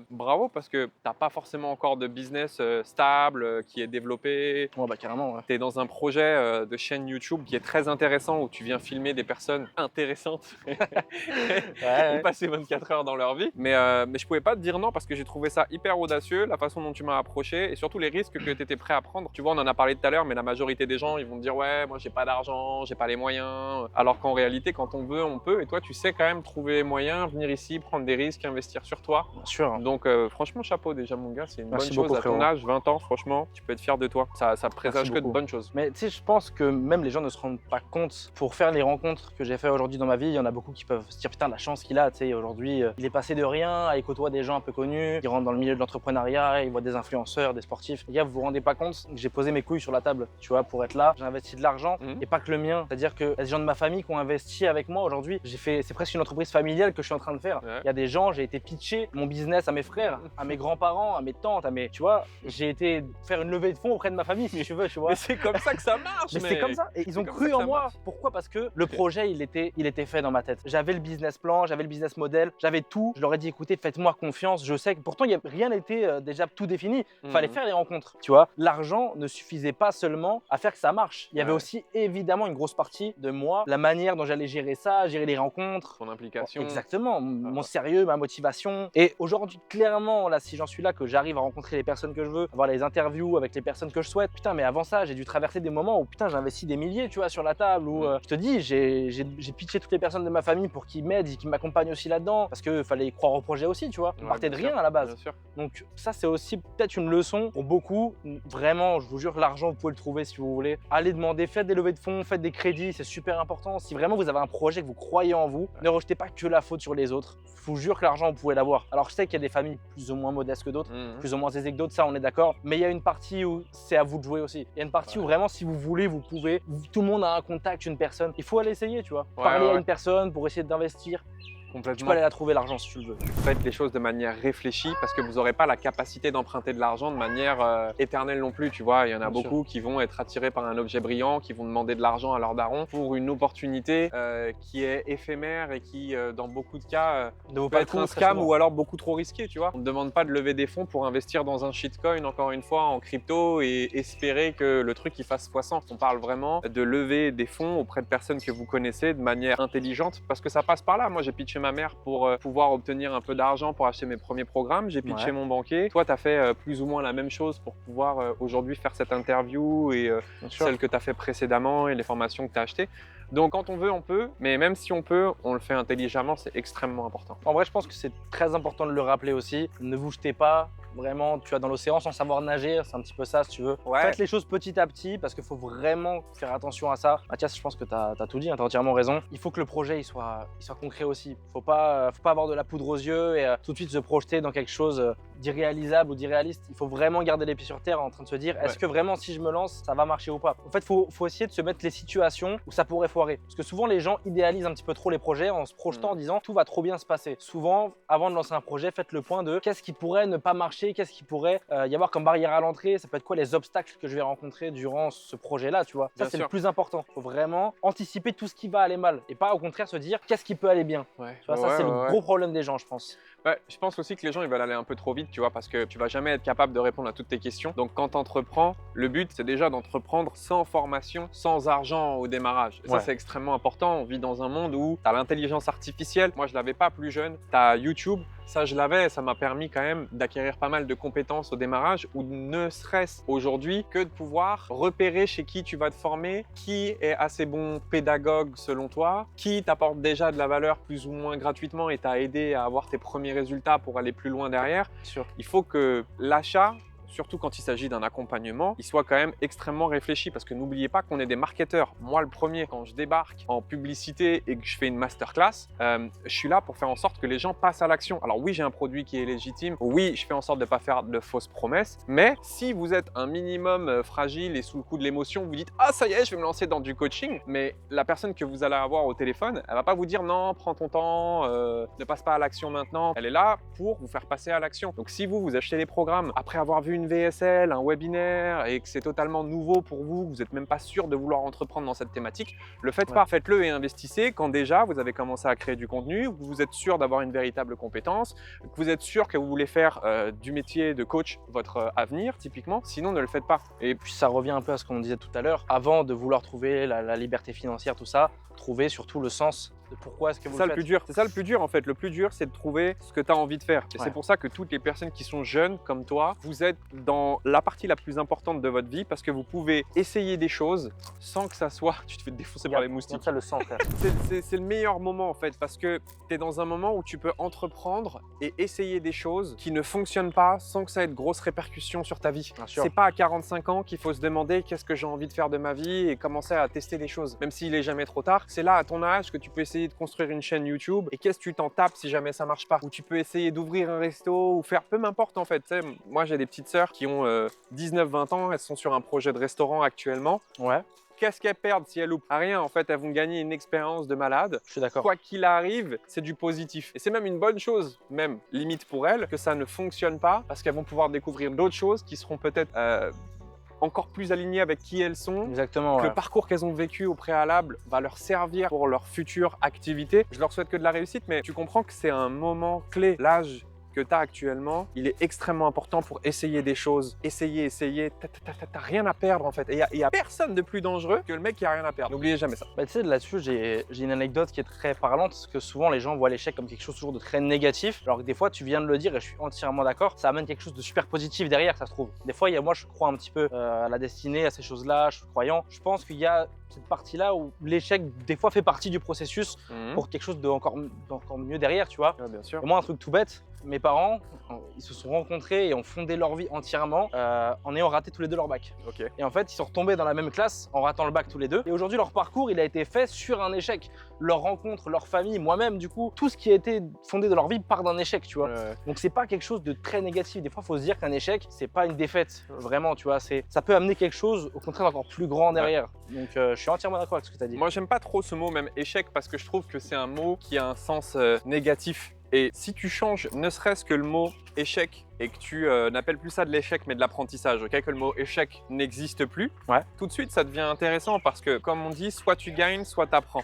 bravo, parce que t'as pas forcément encore de business stable qui est développé. Ouais, bah carrément, ouais. Tu es dans un projet de chaîne YouTube qui est très intéressant où tu viens filmer des personnes intéressantes Ouais, et passer 24 heures dans leur vie. Mais je pouvais pas te dire non parce que j'ai trouvé ça hyper audacieux, la façon dont tu m'as approché et surtout les risques que tu étais prêt à prendre. Tu vois, on en a parlé tout à l'heure, mais la majorité des gens, ils vont te dire ouais, moi j'ai pas d'argent, j'ai pas les moyens. Alors qu'en réalité, quand on veut, on peut. Et toi, tu sais quand même trouver les moyens, venir ici, prendre des risques, investir sur toi. Bien sûr. Donc franchement, chapeau déjà mon gars, c'est une Merci bonne chose beaucoup, à ton frérot. age, 20 ans, franchement, tu peux être fier de toi. Ça présage que de beaucoup. bonnes choses. Mais tu sais, je pense que même les gens ne se rendent pas compte. Pour faire les rencontres que j'ai fait aujourd'hui dans ma vie, il y en a beaucoup qui peuvent se dire putain la chance qu'il a. Tu sais, aujourd'hui, il est passé de rien, il côtoie des gens un peu connus, il rentre dans le milieu de l'entrepreneuriat, il voit des influenceurs, des sportifs. Les gars, vous vous rendez pas compte que j'ai posé mes couilles sur la table, tu vois, pour être là. J'ai investi de l'argent Mhm. et pas que le mien. C'est-à-dire qu'il y a des gens de ma famille qui ont investi investi avec moi aujourd'hui. C'est presque une entreprise familiale que je suis en train de faire. Ouais. Il y a des gens, j'ai été pitcher mon business à mes frères, à mes grands-parents, à mes tantes, tu vois, j'ai été faire une levée de fonds auprès de ma famille, si tu veux, tu vois. Mais c'est comme ça que ça marche, Mais c'est comme ça. Et ils ont comme ça cru que en ça moi. marche. Pourquoi? Parce que le projet, il était fait dans ma tête. J'avais le business plan, j'avais le business model, j'avais tout. Je leur ai dit, écoutez, faites-moi confiance. Je sais que pourtant, rien n'était déjà tout défini. Il fallait faire les rencontres. Tu vois, l'argent ne suffisait pas seulement à faire que ça marche. Il y avait Ouais. aussi évidemment une grosse partie de moi, la manière dont j'allais gérer ça, gérer les rencontres. Ton implication. Exactement, mon sérieux, ma motivation. Et aujourd'hui, clairement, là, si j'en suis là, que j'arrive à rencontrer les personnes que je veux, avoir les interviews avec les personnes que je souhaite, putain, mais avant ça, j'ai dû traverser des moments où, putain, j'ai investi des milliers, tu vois, sur la table, où je te dis, j'ai pitché toutes les personnes de ma famille pour qu'ils m'aident et qu'ils m'accompagnent aussi là-dedans, parce qu'il fallait croire au projet aussi, tu vois. On Ouais, partait de bien rien sûr, à la base. Bien sûr. Donc ça, c'est aussi peut-être une leçon pour beaucoup. Vraiment, je vous jure, l'argent, vous pouvez le trouver si vous voulez. Allez demander, faites des levées de fonds, faites des crédits, c'est super important. Si vraiment vous avez un projet, que vous croyez en vous, ne rejetez pas que la faute sur les autres. Je vous jure que l'argent, vous pouvez l'avoir. Alors je sais qu'il y a des familles plus ou moins modestes que d'autres, plus ou moins aisées que d'autres, ça on est d'accord. Mais il y a une partie où c'est à vous de jouer aussi. Il y a une partie où vraiment, si vous voulez, vous pouvez. Tout le monde a un contact, une personne. Il faut aller essayer, tu vois. Parler à une personne pour essayer d'investir. Tu Complètement. peux aller la trouver l'argent si tu le veux. Faites les choses de manière réfléchie parce que vous n'aurez pas la capacité d'emprunter de l'argent de manière éternelle non plus. Tu vois, il y en a Bien beaucoup qui vont être attirés par un objet brillant, qui vont demander de l'argent à leur daron pour une opportunité qui est éphémère et qui, dans beaucoup de cas, Ne vaut peut pas être un scam ou alors beaucoup trop risqué. Tu vois, on ne demande pas de lever des fonds pour investir dans un shitcoin, encore une fois, en crypto et espérer que le truc il fasse x100. On parle vraiment de lever des fonds auprès de personnes que vous connaissez de manière intelligente parce que ça passe par là. Moi, j'ai pitché ma mère pour pouvoir obtenir un peu d'argent pour acheter mes premiers programmes. J'ai pitché mon banquier. Toi, tu as fait plus ou moins la même chose pour pouvoir aujourd'hui faire cette interview et celle que tu as fait précédemment et les formations que tu as achetées. Donc quand on veut, on peut, mais même si on peut, on le fait intelligemment, c'est extrêmement important. En vrai, je pense que c'est très important de le rappeler aussi. Ne vous jetez pas vraiment, tu vois, dans l'océan sans savoir nager, c'est un petit peu ça si tu veux. Ouais. Faites les choses petit à petit parce qu'il faut vraiment faire attention à ça. Mathias, je pense que tu as tout dit, tu as entièrement raison. Il faut que le projet il soit concret aussi. Faut pas avoir de la poudre aux yeux et tout de suite se projeter dans quelque chose d'irréalisable ou d'irréaliste. Il faut vraiment garder les pieds sur terre en train de se dire est-ce que vraiment si je me lance, ça va marcher ou pas. En fait, faut essayer de se mettre les situations où ça pourrait foirer. Parce que souvent les gens idéalisent un petit peu trop les projets en se projetant en disant tout va trop bien se passer. Souvent, avant de lancer un projet, faites le point de qu'est-ce qui pourrait ne pas marcher, qu'est-ce qui pourrait y avoir comme barrière à l'entrée, ça peut être quoi les obstacles que je vais rencontrer durant ce projet-là, tu vois. Ça, c'est le plus important. Il faut vraiment anticiper tout ce qui va aller mal et pas au contraire se dire qu'est-ce qui peut aller bien. Ouais. Tu vois, ça, c'est le gros problème des gens, je pense. Ouais, je pense aussi que les gens ils veulent aller un peu trop vite, tu vois, parce que tu vas jamais être capable de répondre à toutes tes questions. Donc quand tu entreprends, le but c'est déjà d'entreprendre sans formation, sans argent au démarrage. Et ça c'est extrêmement important. On vit dans un monde où tu as l'intelligence artificielle. Moi je l'avais pas plus jeune. Tu as YouTube. Ça, je l'avais, ça m'a permis quand même d'acquérir pas mal de compétences au démarrage ou ne serait-ce aujourd'hui que de pouvoir repérer chez qui tu vas te former, qui est assez bon pédagogue selon toi, qui t'apporte déjà de la valeur plus ou moins gratuitement et t'a aidé à avoir tes premiers résultats pour aller plus loin derrière. Il faut que l'achat, surtout quand il s'agit d'un accompagnement, il soit quand même extrêmement réfléchi parce que n'oubliez pas qu'on est des marketeurs. Moi, le premier, quand je débarque en publicité et que je fais une masterclass, je suis là pour faire en sorte que les gens passent à l'action. Alors oui, j'ai un produit qui est légitime. Oui, je fais en sorte de ne pas faire de fausses promesses. Mais si vous êtes un minimum fragile et sous le coup de l'émotion, vous dites « Ah, ça y est, je vais me lancer dans du coaching », mais la personne que vous allez avoir au téléphone, elle va pas vous dire « Non, prends ton temps, ne passe pas à l'action maintenant ». Elle est là pour vous faire passer à l'action. Donc si vous achetez les programmes après avoir vu une VSL, un webinaire et que c'est totalement nouveau pour vous, que vous n'êtes même pas sûr de vouloir entreprendre dans cette thématique, le faites pas. Faites-le et investissez quand déjà vous avez commencé à créer du contenu, que vous êtes sûr d'avoir une véritable compétence, que vous êtes sûr que vous voulez faire du métier de coach votre avenir typiquement, sinon ne le faites pas. Et puis ça revient un peu à ce qu'on disait tout à l'heure, avant de vouloir trouver la liberté financière, tout ça, trouver surtout le sens de pourquoi est-ce que vous le faites. C'est ça le plus dur en fait. Le plus dur, c'est de trouver ce que tu as envie de faire. Et c'est pour ça que toutes les personnes qui sont jeunes comme toi, vous êtes dans la partie la plus importante de votre vie parce que vous pouvez essayer des choses sans que ça soit… Tu te fais défoncer par les moustiques. Ça le sent, frère. C'est le meilleur moment en fait parce que tu es dans un moment où tu peux entreprendre et essayer des choses qui ne fonctionnent pas sans que ça ait de grosses répercussions sur ta vie. C'est pas à 45 ans qu'il faut se demander qu'est-ce que j'ai envie de faire de ma vie et commencer à tester des choses. Même s'il est jamais trop tard, c'est là à ton âge que tu peux essayer de construire une chaîne YouTube et qu'est-ce que tu t'en tapes si jamais ça marche pas. Ou tu peux essayer d'ouvrir un resto ou faire peu m'importe en fait. Tu sais, moi j'ai des petites sœurs qui ont 19-20 ans, elles sont sur un projet de restaurant actuellement. Ouais. qu'est-ce qu'elles perdent si elles loupent? Rien, en fait, elles vont gagner une expérience de malade. Je suis d'accord. Quoi qu'il arrive, c'est du positif. Et c'est même une bonne chose, même limite pour elles, que ça ne fonctionne pas, parce qu'elles vont pouvoir découvrir d'autres choses qui seront peut-être encore plus alignées avec qui elles sont. Exactement. Que Ouais. le parcours qu'elles ont vécu au préalable va leur servir pour leur future activité. Je leur souhaite que de la réussite, mais tu comprends que c'est un moment clé. L'âge que tu as actuellement, il est extrêmement important pour essayer des choses. Essayer. T'as rien à perdre en fait. Et il n'y a personne de plus dangereux que le mec qui a rien à perdre. N'oubliez jamais ça. Bah, tu sais, là-dessus, j'ai une anecdote qui est très parlante, parce que souvent les gens voient l'échec comme quelque chose toujours de très négatif, alors que des fois, tu viens de le dire et je suis entièrement d'accord, ça amène quelque chose de super positif derrière, ça se trouve. Des fois, moi, je crois un petit peu à la destinée, à ces choses-là, je suis croyant. Je pense qu'il y a cette partie-là où l'échec, des fois, fait partie du processus pour quelque chose d'encore mieux derrière, tu vois. Ouais, bien sûr. Et moi, un truc tout bête, mes parents, ils se sont rencontrés et ont fondé leur vie entièrement en ayant raté tous les deux leur bac. Ok. Et en fait, ils sont retombés dans la même classe en ratant le bac tous les deux. Et aujourd'hui, leur parcours, il a été fait sur un échec. Leur rencontre, leur famille, moi-même, du coup, tout ce qui a été fondé dans leur vie part d'un échec, tu vois. Donc, c'est pas quelque chose de très négatif. Des fois, il faut se dire qu'un échec, c'est pas une défaite, vraiment, tu vois. Ça peut amener quelque chose, au contraire, d'encore plus grand derrière. Donc, je suis entièrement d'accord avec ce que tu as dit. Moi, j'aime pas trop ce mot, même échec, parce que je trouve que c'est un mot qui a un sens négatif. Et si tu changes ne serait-ce que le mot échec et que tu n'appelles plus ça de l'échec mais de l'apprentissage, ok, que le mot échec n'existe plus, Ouais. tout de suite ça devient intéressant parce que comme on dit, soit tu gagnes, soit tu apprends.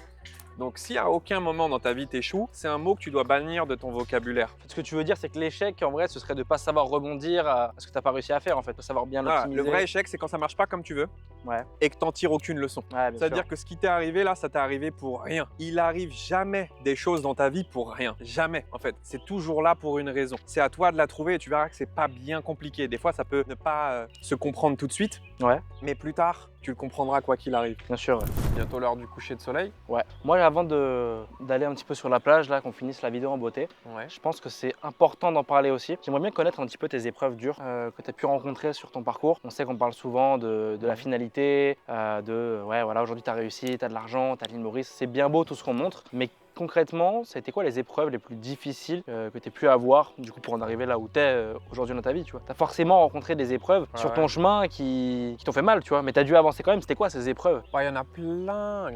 Donc si à aucun moment dans ta vie t'échoues, c'est un mot que tu dois bannir de ton vocabulaire. Ce que tu veux dire, c'est que l'échec, en vrai, ce serait de pas savoir rebondir à ce que tu n'as pas réussi à faire, en fait, de savoir bien Voilà, l'optimiser. le vrai échec, c'est quand ça marche pas comme tu veux Ouais. et que t'en tires aucune leçon. Ouais, bien C'est-à-dire sûr. que ce qui t'est arrivé là, ça t'est arrivé pour rien. Il arrive jamais des choses dans ta vie pour rien. Jamais, en fait. C'est toujours là pour une raison. C'est à toi de la trouver et tu verras que c'est pas bien compliqué. Des fois, ça peut ne pas se comprendre tout de suite. Ouais. Mais plus tard, tu le comprendras quoi qu'il arrive. Bien sûr. Ouais. Bientôt l'heure du coucher de soleil. Ouais. Moi, avant d'aller un petit peu sur la plage, là, qu'on finisse la vidéo en beauté, Ouais. je pense que c'est important d'en parler aussi. J'aimerais bien connaître un petit peu tes épreuves dures que tu as pu rencontrer sur ton parcours. On sait qu'on parle souvent de la finalité, ouais, voilà, aujourd'hui tu as réussi, tu as de l'argent, tu as l'île Maurice. C'est bien beau tout ce qu'on montre, mais concrètement, ça a été quoi les épreuves les plus difficiles que tu as pu avoir du coup pour en arriver là où tu es aujourd'hui dans ta vie, tu vois. Tu as forcément rencontré des épreuves sur ton chemin qui t'ont fait mal, tu vois, mais tu as dû avancer quand même. C'était quoi ces épreuves? Il y en a plein.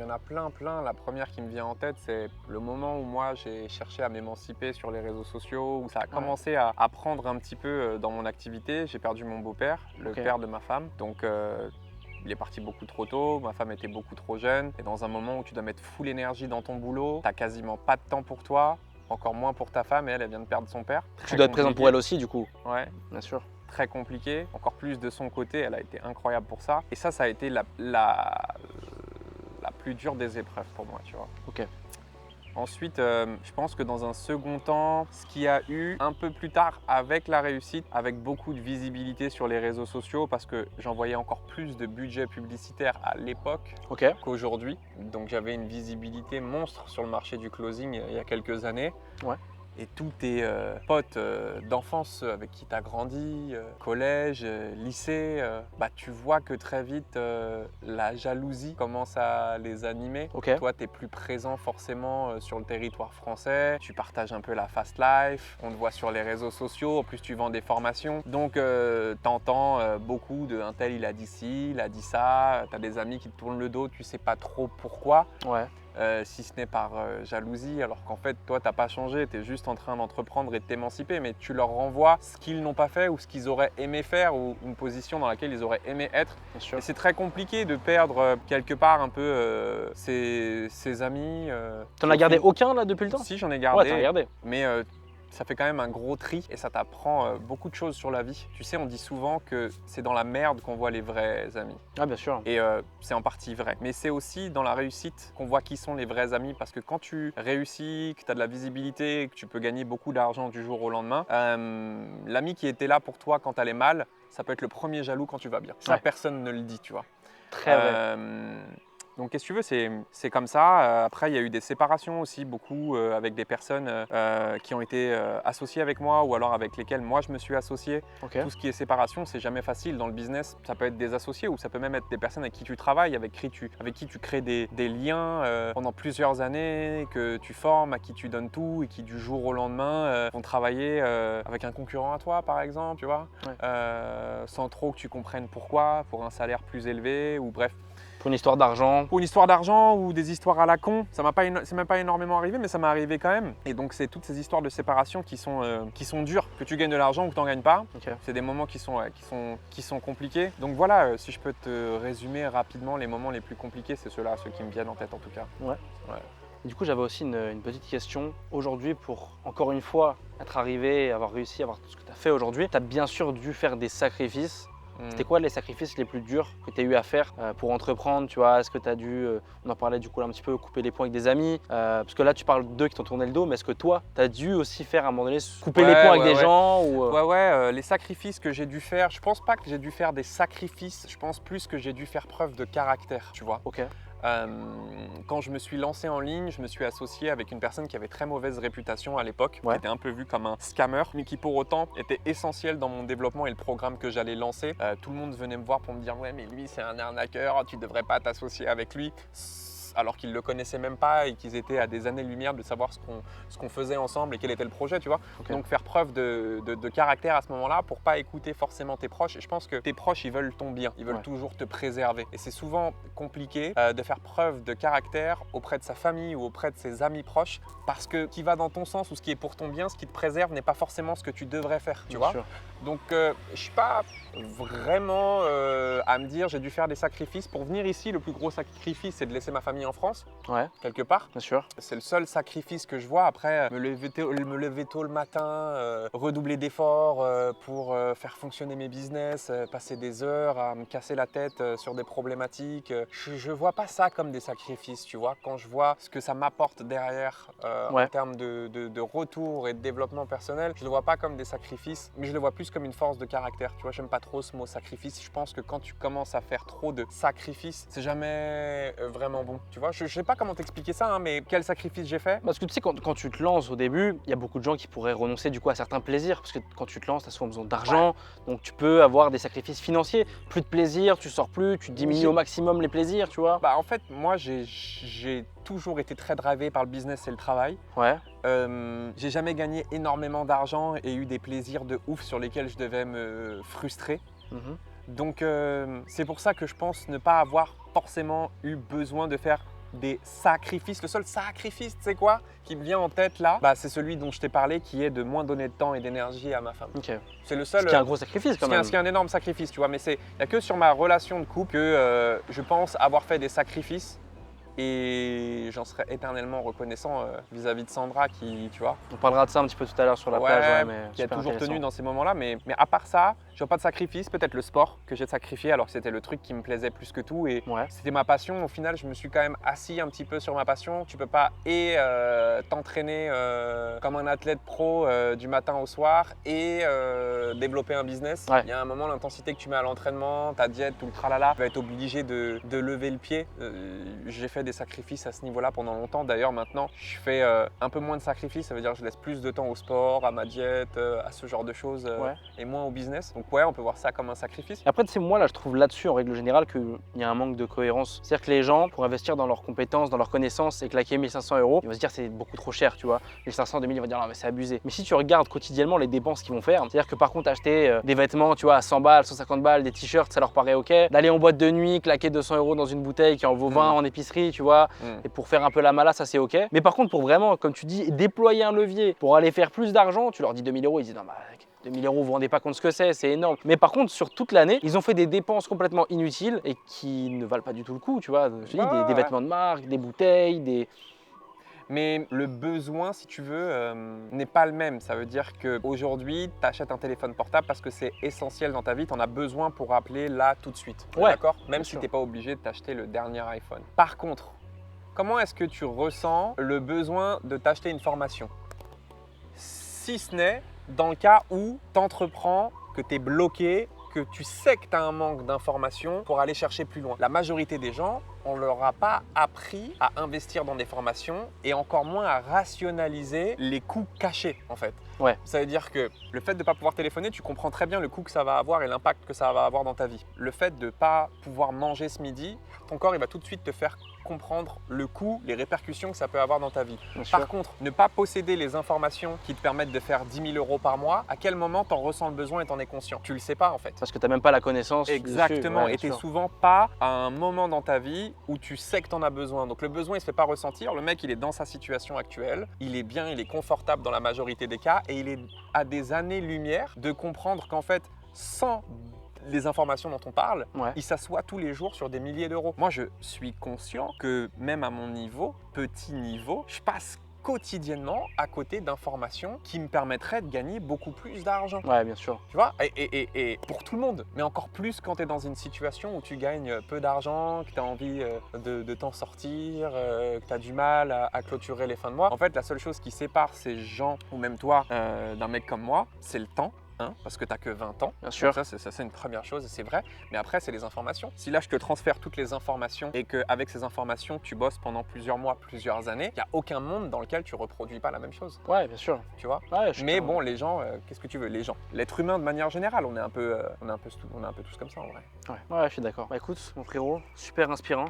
La première qui me vient en tête, c'est le moment où moi j'ai cherché à m'émanciper sur les réseaux sociaux, où ça a commencé à prendre un petit peu dans mon activité. J'ai perdu mon beau-père, le père de ma femme. Donc il est parti beaucoup trop tôt, ma femme était beaucoup trop jeune. Et dans un moment où tu dois mettre full énergie dans ton boulot, t'as quasiment pas de temps pour toi, encore moins pour ta femme, et elle vient de perdre son père. Tu dois être présent pour elle aussi, du coup. Ouais. Bien sûr. Très compliqué, encore plus de son côté, elle a été incroyable pour ça. Et ça a été la plus dure des épreuves pour moi, tu vois. Ok. Ensuite, je pense que dans un second temps, ce qu'il y a eu un peu plus tard avec la réussite, avec beaucoup de visibilité sur les réseaux sociaux, parce que j'envoyais encore plus de budget publicitaire à l'époque qu'aujourd'hui. Donc j'avais une visibilité monstre sur le marché du closing il y a quelques années. Ouais. Et tous tes potes d'enfance avec qui tu as grandi, collège, lycée, tu vois que très vite la jalousie commence à les animer. Toi, tu es plus présent forcément sur le territoire français, tu partages un peu la fast life, on te voit sur les réseaux sociaux, en plus tu vends des formations. Donc tu entends beaucoup de un tel il a dit ci, il a dit ça, tu as des amis qui te tournent le dos, tu sais pas trop pourquoi. Ouais. Si ce n'est par jalousie, alors qu'en fait, toi, tu n'as pas changé, tu es juste en train d'entreprendre et de t'émanciper, mais tu leur renvoies ce qu'ils n'ont pas fait ou ce qu'ils auraient aimé faire ou une position dans laquelle ils auraient aimé être. Bien sûr. Et c'est très compliqué de perdre quelque part un peu ses amis. T'en as gardé aucun là depuis le temps? Si, j'en ai gardé. Ouais, t'en as gardé. Mais ça fait quand même un gros tri et ça t'apprend beaucoup de choses sur la vie. Tu sais, on dit souvent que c'est dans la merde qu'on voit les vrais amis. Ah, bien sûr. Et c'est en partie vrai. Mais c'est aussi dans la réussite qu'on voit qui sont les vrais amis. Parce que quand tu réussis, que tu as de la visibilité, que tu peux gagner beaucoup d'argent du jour au lendemain, l'ami qui était là pour toi quand tu allais mal, ça peut être le premier jaloux quand tu vas bien. Ça, personne ne le dit, tu vois. Très vrai. Donc, qu'est-ce que tu veux, c'est comme ça. Après, il y a eu des séparations aussi, beaucoup avec des personnes qui ont été associées avec moi ou alors avec lesquelles moi je me suis associé. Tout ce qui est séparation, c'est jamais facile dans le business. Ça peut être des associés ou ça peut même être des personnes avec qui tu travailles, avec qui tu crées des liens pendant plusieurs années, que tu formes, à qui tu donnes tout et qui du jour au lendemain vont travailler avec un concurrent à toi, par exemple, tu vois, sans trop que tu comprennes pourquoi, pour un salaire plus élevé ou bref. Pour une histoire d'argent. Pour une histoire d'argent ou des histoires à la con. C'est même pas énormément arrivé, mais ça m'est arrivé quand même. Et donc c'est toutes ces histoires de séparation qui sont dures, que tu gagnes de l'argent ou que tu n'en gagnes pas. Ok. C'est des moments qui sont compliqués. Donc voilà, si je peux te résumer rapidement les moments les plus compliqués, c'est ceux-là, ceux qui me viennent en tête en tout cas. Ouais. Du coup, j'avais aussi une petite question. Aujourd'hui, pour encore une fois être arrivé, avoir réussi à avoir tout ce que tu as fait aujourd'hui, tu as bien sûr dû faire des sacrifices. C'était quoi les sacrifices les plus durs que tu as eu à faire pour entreprendre, tu vois? Est-ce que tu as dû, on en parlait du coup là, un petit peu, couper les ponts avec des amis? Parce que là, tu parles d'eux qui t'ont tourné le dos, mais est-ce que toi, tu as dû aussi faire à un moment donné, couper les ponts avec des gens ou, Les sacrifices que j'ai dû faire, je pense pas que j'ai dû faire des sacrifices, je pense plus que j'ai dû faire preuve de caractère, tu vois. Ok. Quand je me suis lancé en ligne, je me suis associé avec une personne qui avait très mauvaise réputation à l'époque, Ouais. qui était un peu vue comme un scammer, mais qui pour autant était essentiel dans mon développement et le programme que j'allais lancer. Tout le monde venait me voir pour me dire « Ouais, mais lui, c'est un arnaqueur, tu devrais pas t'associer avec lui ». Alors qu'ils ne le connaissaient même pas et qu'ils étaient à des années-lumière de savoir ce qu'on faisait ensemble et quel était le projet, tu vois. Ok. Donc faire preuve de caractère à ce moment-là pour pas écouter forcément tes proches. Et je pense que tes proches, ils veulent ton bien, ils veulent toujours te préserver. Et c'est souvent compliqué de faire preuve de caractère auprès de sa famille ou auprès de ses amis proches parce que ce qui va dans ton sens ou ce qui est pour ton bien, ce qui te préserve n'est pas forcément ce que tu devrais faire, tu vois. Sûr. Donc je suis pas vraiment à me dire j'ai dû faire des sacrifices. Pour venir ici, le plus gros sacrifice, c'est de laisser ma famille en France, Ouais, quelque part. bien sûr. C'est le seul sacrifice que je vois. Après, me lever tôt le matin, redoubler d'efforts pour faire fonctionner mes business, passer des heures à me casser la tête sur des problématiques. Je vois pas ça comme des sacrifices, tu vois. Quand je vois ce que ça m'apporte derrière en termes de retour et de développement personnel, je le vois pas comme des sacrifices, mais je le vois plus comme une force de caractère. Tu vois, j'aime pas trop ce mot sacrifice. Je pense que quand tu commences à faire trop de sacrifices, c'est jamais vraiment bon. Tu vois, je sais pas comment t'expliquer ça, hein, mais quel sacrifice j'ai fait? Parce que tu sais, quand tu te lances au début, il y a beaucoup de gens qui pourraient renoncer du coup à certains plaisirs. Parce que quand tu te lances, tu as souvent besoin d'argent. Donc tu peux avoir des sacrifices financiers. Plus de plaisir, tu sors plus, tu diminues au maximum les plaisirs, tu vois. Bah en fait, moi j'ai toujours été très drivé par le business et le travail. Ouais, J'ai jamais gagné énormément d'argent et eu des plaisirs de ouf sur lesquels je devais me frustrer. mhm, Donc c'est pour ça que je pense ne pas avoir forcément eu besoin de faire des sacrifices. Le seul sacrifice, tu sais quoi, qui me vient en tête là, bah, c'est celui dont je t'ai parlé, qui est de moins donner de temps et d'énergie à ma femme. ok. C'est le Ce seul. qui est un gros sacrifice quand même. Ce qui est un énorme sacrifice, tu vois. Mais il n'y a que sur ma relation de couple que je pense avoir fait des sacrifices. Et j'en serais éternellement reconnaissant vis-à-vis de Sandra qui, tu vois, On parlera de ça un petit peu tout à l'heure sur la plage, mais qui a super toujours intéressant. tenu dans ces moments-là. Mais à part ça, je vois pas de sacrifice. Peut-être le sport que j'ai sacrifié alors que c'était le truc qui me plaisait plus que tout. Et Ouais. c'était ma passion. Au final, je me suis quand même assis un petit peu sur ma passion. Tu peux pas t'entraîner comme un athlète pro du matin au soir et développer un business. Ouais. Il y a un moment, l'intensité que tu mets à l'entraînement, ta diète, tout le tralala, tu vas être obligé de lever le pied. J'ai fait des sacrifices à ce niveau-là pendant longtemps. D'ailleurs, maintenant, je fais un peu moins de sacrifices. Ça veut dire que je laisse plus de temps au sport, à ma diète, à ce genre de choses Ouais. et moins au business. Donc ouais, on peut voir ça comme un sacrifice. Et après, tu sais, moi, là, je trouve là-dessus, en règle générale, qu'il y a un manque de cohérence. C'est-à-dire que les gens, pour investir dans leurs compétences, dans leurs connaissances et claquer 1500 €, ils vont se dire c'est beaucoup trop cher, tu vois. 1500, 2000, ils vont dire non, mais c'est abusé. Mais si tu regardes quotidiennement les dépenses qu'ils vont faire, c'est-à-dire que par contre, acheter des vêtements, tu vois, à 100 balles, 150 balles, des t-shirts, ça leur paraît ok. D'aller en boîte de nuit, claquer 200 € dans une bouteille qui en vaut 20 en épicerie, tu vois. Et pour faire un peu la mala, ça c'est ok. Mais par contre, pour vraiment, comme tu dis, déployer un levier pour aller faire plus d'argent, tu leur dis 2000 €, ils disent non, bah, 2000 €, vous vous rendez pas compte ce que c'est énorme. Mais par contre, sur toute l'année, ils ont fait des dépenses complètement inutiles et qui ne valent pas du tout le coup, tu vois. Je te dis, des vêtements de marque, des bouteilles, des. Mais le besoin, si tu veux, n'est pas le même. Ça veut dire qu'aujourd'hui, tu achètes un téléphone portable parce que c'est essentiel dans ta vie. Tu en as besoin pour appeler là tout de suite. Ouais, D'accord? Même bien si sûr. tu n'es pas obligé de t'acheter le dernier iPhone. Par contre, comment est-ce que tu ressens le besoin de t'acheter une formation? Si ce n'est dans le cas où tu entreprends, que tu es bloqué, que tu sais que tu as un manque d'informations pour aller chercher plus loin. La majorité des gens, on ne leur a pas appris à investir dans des formations et encore moins à rationaliser les coûts cachés en fait. Ouais. Ça veut dire que le fait de ne pas pouvoir téléphoner, tu comprends très bien le coût que ça va avoir et l'impact que ça va avoir dans ta vie. Le fait de ne pas pouvoir manger ce midi, ton corps il va tout de suite te faire comprendre le coût, les répercussions que ça peut avoir dans ta vie. Bien sûr. Par contre, ne pas posséder les informations qui te permettent de faire 10 000 € par mois, à quel moment tu en ressens le besoin et tu en es conscient? Tu le sais pas en fait. Parce que tu n'as même pas la connaissance. Exactement, dessus. et tu n'es souvent pas à un moment dans ta vie où tu sais que tu en as besoin. Donc le besoin, il ne se fait pas ressentir. Le mec, il est dans sa situation actuelle, il est bien, il est confortable dans la majorité des cas et il est à des années-lumière de comprendre qu'en fait, sans les informations dont on parle, Ouais. il s'assoit tous les jours sur des milliers d'euros. Moi, je suis conscient que même à mon niveau, petit niveau, je passe quotidiennement à côté d'informations qui me permettraient de gagner beaucoup plus d'argent. Ouais, bien sûr. Tu vois, et pour tout le monde, mais encore plus quand tu es dans une situation où tu gagnes peu d'argent, que tu as envie de t'en sortir, que tu as du mal à clôturer les fins de mois. En fait, la seule chose qui sépare ces gens, ou même toi, d'un mec comme moi, c'est le temps. Parce que tu n'as que 20 ans. Bien sûr. Donc ça, c'est une première chose et c'est vrai. Mais après, c'est les informations. Si là, je te transfère toutes les informations et qu'avec ces informations, tu bosses pendant plusieurs mois, plusieurs années, il n'y a aucun monde dans lequel tu ne reproduis pas la même chose. Ouais, bien sûr. Tu vois. Ouais, je Mais comprends. bon, les gens, qu'est-ce que tu veux? Les gens, l'être humain de manière générale, on est un peu tous comme ça en vrai. Ouais, je suis d'accord. Bah écoute, mon frérot, super inspirant.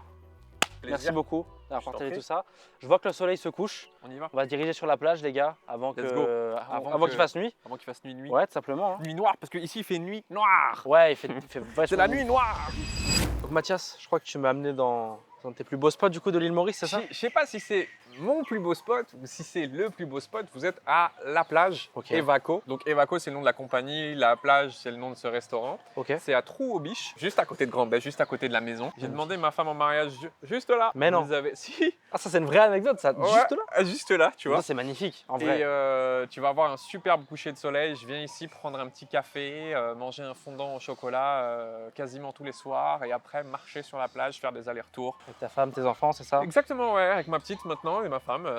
Merci Plaisir. beaucoup d'avoir Je t'en partagé prie. tout ça. Je vois que le soleil se couche. On y va. On va se diriger sur la plage, les gars, avant Let's go. avant qu'il fasse nuit. Avant qu'il fasse nuit. Ouais, tout simplement. Hein. Nuit noire, parce qu'ici il fait nuit noire. Ouais, il fait vachement C'est la nuit. nuit noire. Donc Mathias, je crois que tu m'as amené dans un de tes plus beaux spots du coup de l'île Maurice, c'est ça? Je sais pas si c'est mon plus beau spot ou si c'est le plus beau spot. Vous êtes à la plage Ok. Evaco. Donc Evaco, c'est le nom de la compagnie. La plage, c'est le nom de ce restaurant. Ok. C'est à Trou-aux-Biches, juste à côté de Grand-Bay, juste à côté de la maison. J'ai demandé ma femme en mariage juste là. Mais non. Vous avez... Si. Ah, ça c'est une vraie anecdote, ça, Ouais, juste là. Juste là, tu vois. Ça, c'est magnifique, en vrai. Et tu vas avoir un superbe coucher de soleil. Je viens ici prendre un petit café, manger un fondant au chocolat quasiment tous les soirs et après marcher sur la plage, faire des allers-retours. Avec ta femme, tes enfants, c'est ça? Exactement, ouais, avec ma petite maintenant et ma femme.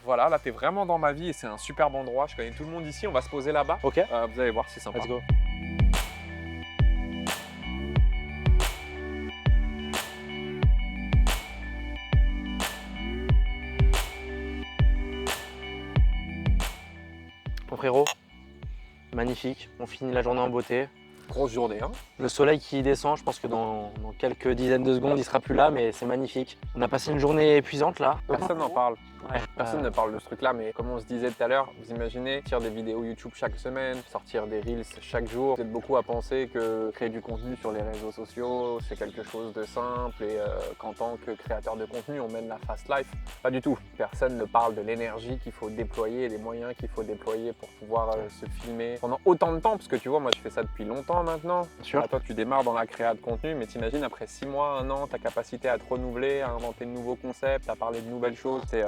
Voilà, là, t'es vraiment dans ma vie et c'est un superbe endroit. Je connais tout le monde ici. On va se poser là-bas. Ok, Vous allez voir, c'est sympa. let's go. Mon frérot, magnifique. On finit la journée en beauté. Grosse journée, hein. Le soleil qui descend, je pense que dans quelques dizaines de secondes, il sera plus là, mais c'est magnifique. On a passé une journée épuisante là. Personne n'en parle. Ouais. Personne ne parle de ce truc-là, mais comme on se disait tout à l'heure, vous imaginez faire des vidéos YouTube chaque semaine, sortir des Reels chaque jour. Vous êtes beaucoup à penser que créer du contenu sur les réseaux sociaux, c'est quelque chose de simple et qu'en tant que créateur de contenu, on mène la fast life. Pas du tout. Personne ne parle de l'énergie qu'il faut déployer et des moyens qu'il faut déployer pour pouvoir se filmer pendant autant de temps. Parce que tu vois, moi, je fais ça depuis longtemps maintenant. Bien sûr. Là, toi, tu démarres dans la créa de contenu, mais t'imagines après 6 mois, 1 an, ta capacité à te renouveler, à inventer de nouveaux concepts, à parler de nouvelles choses, c'est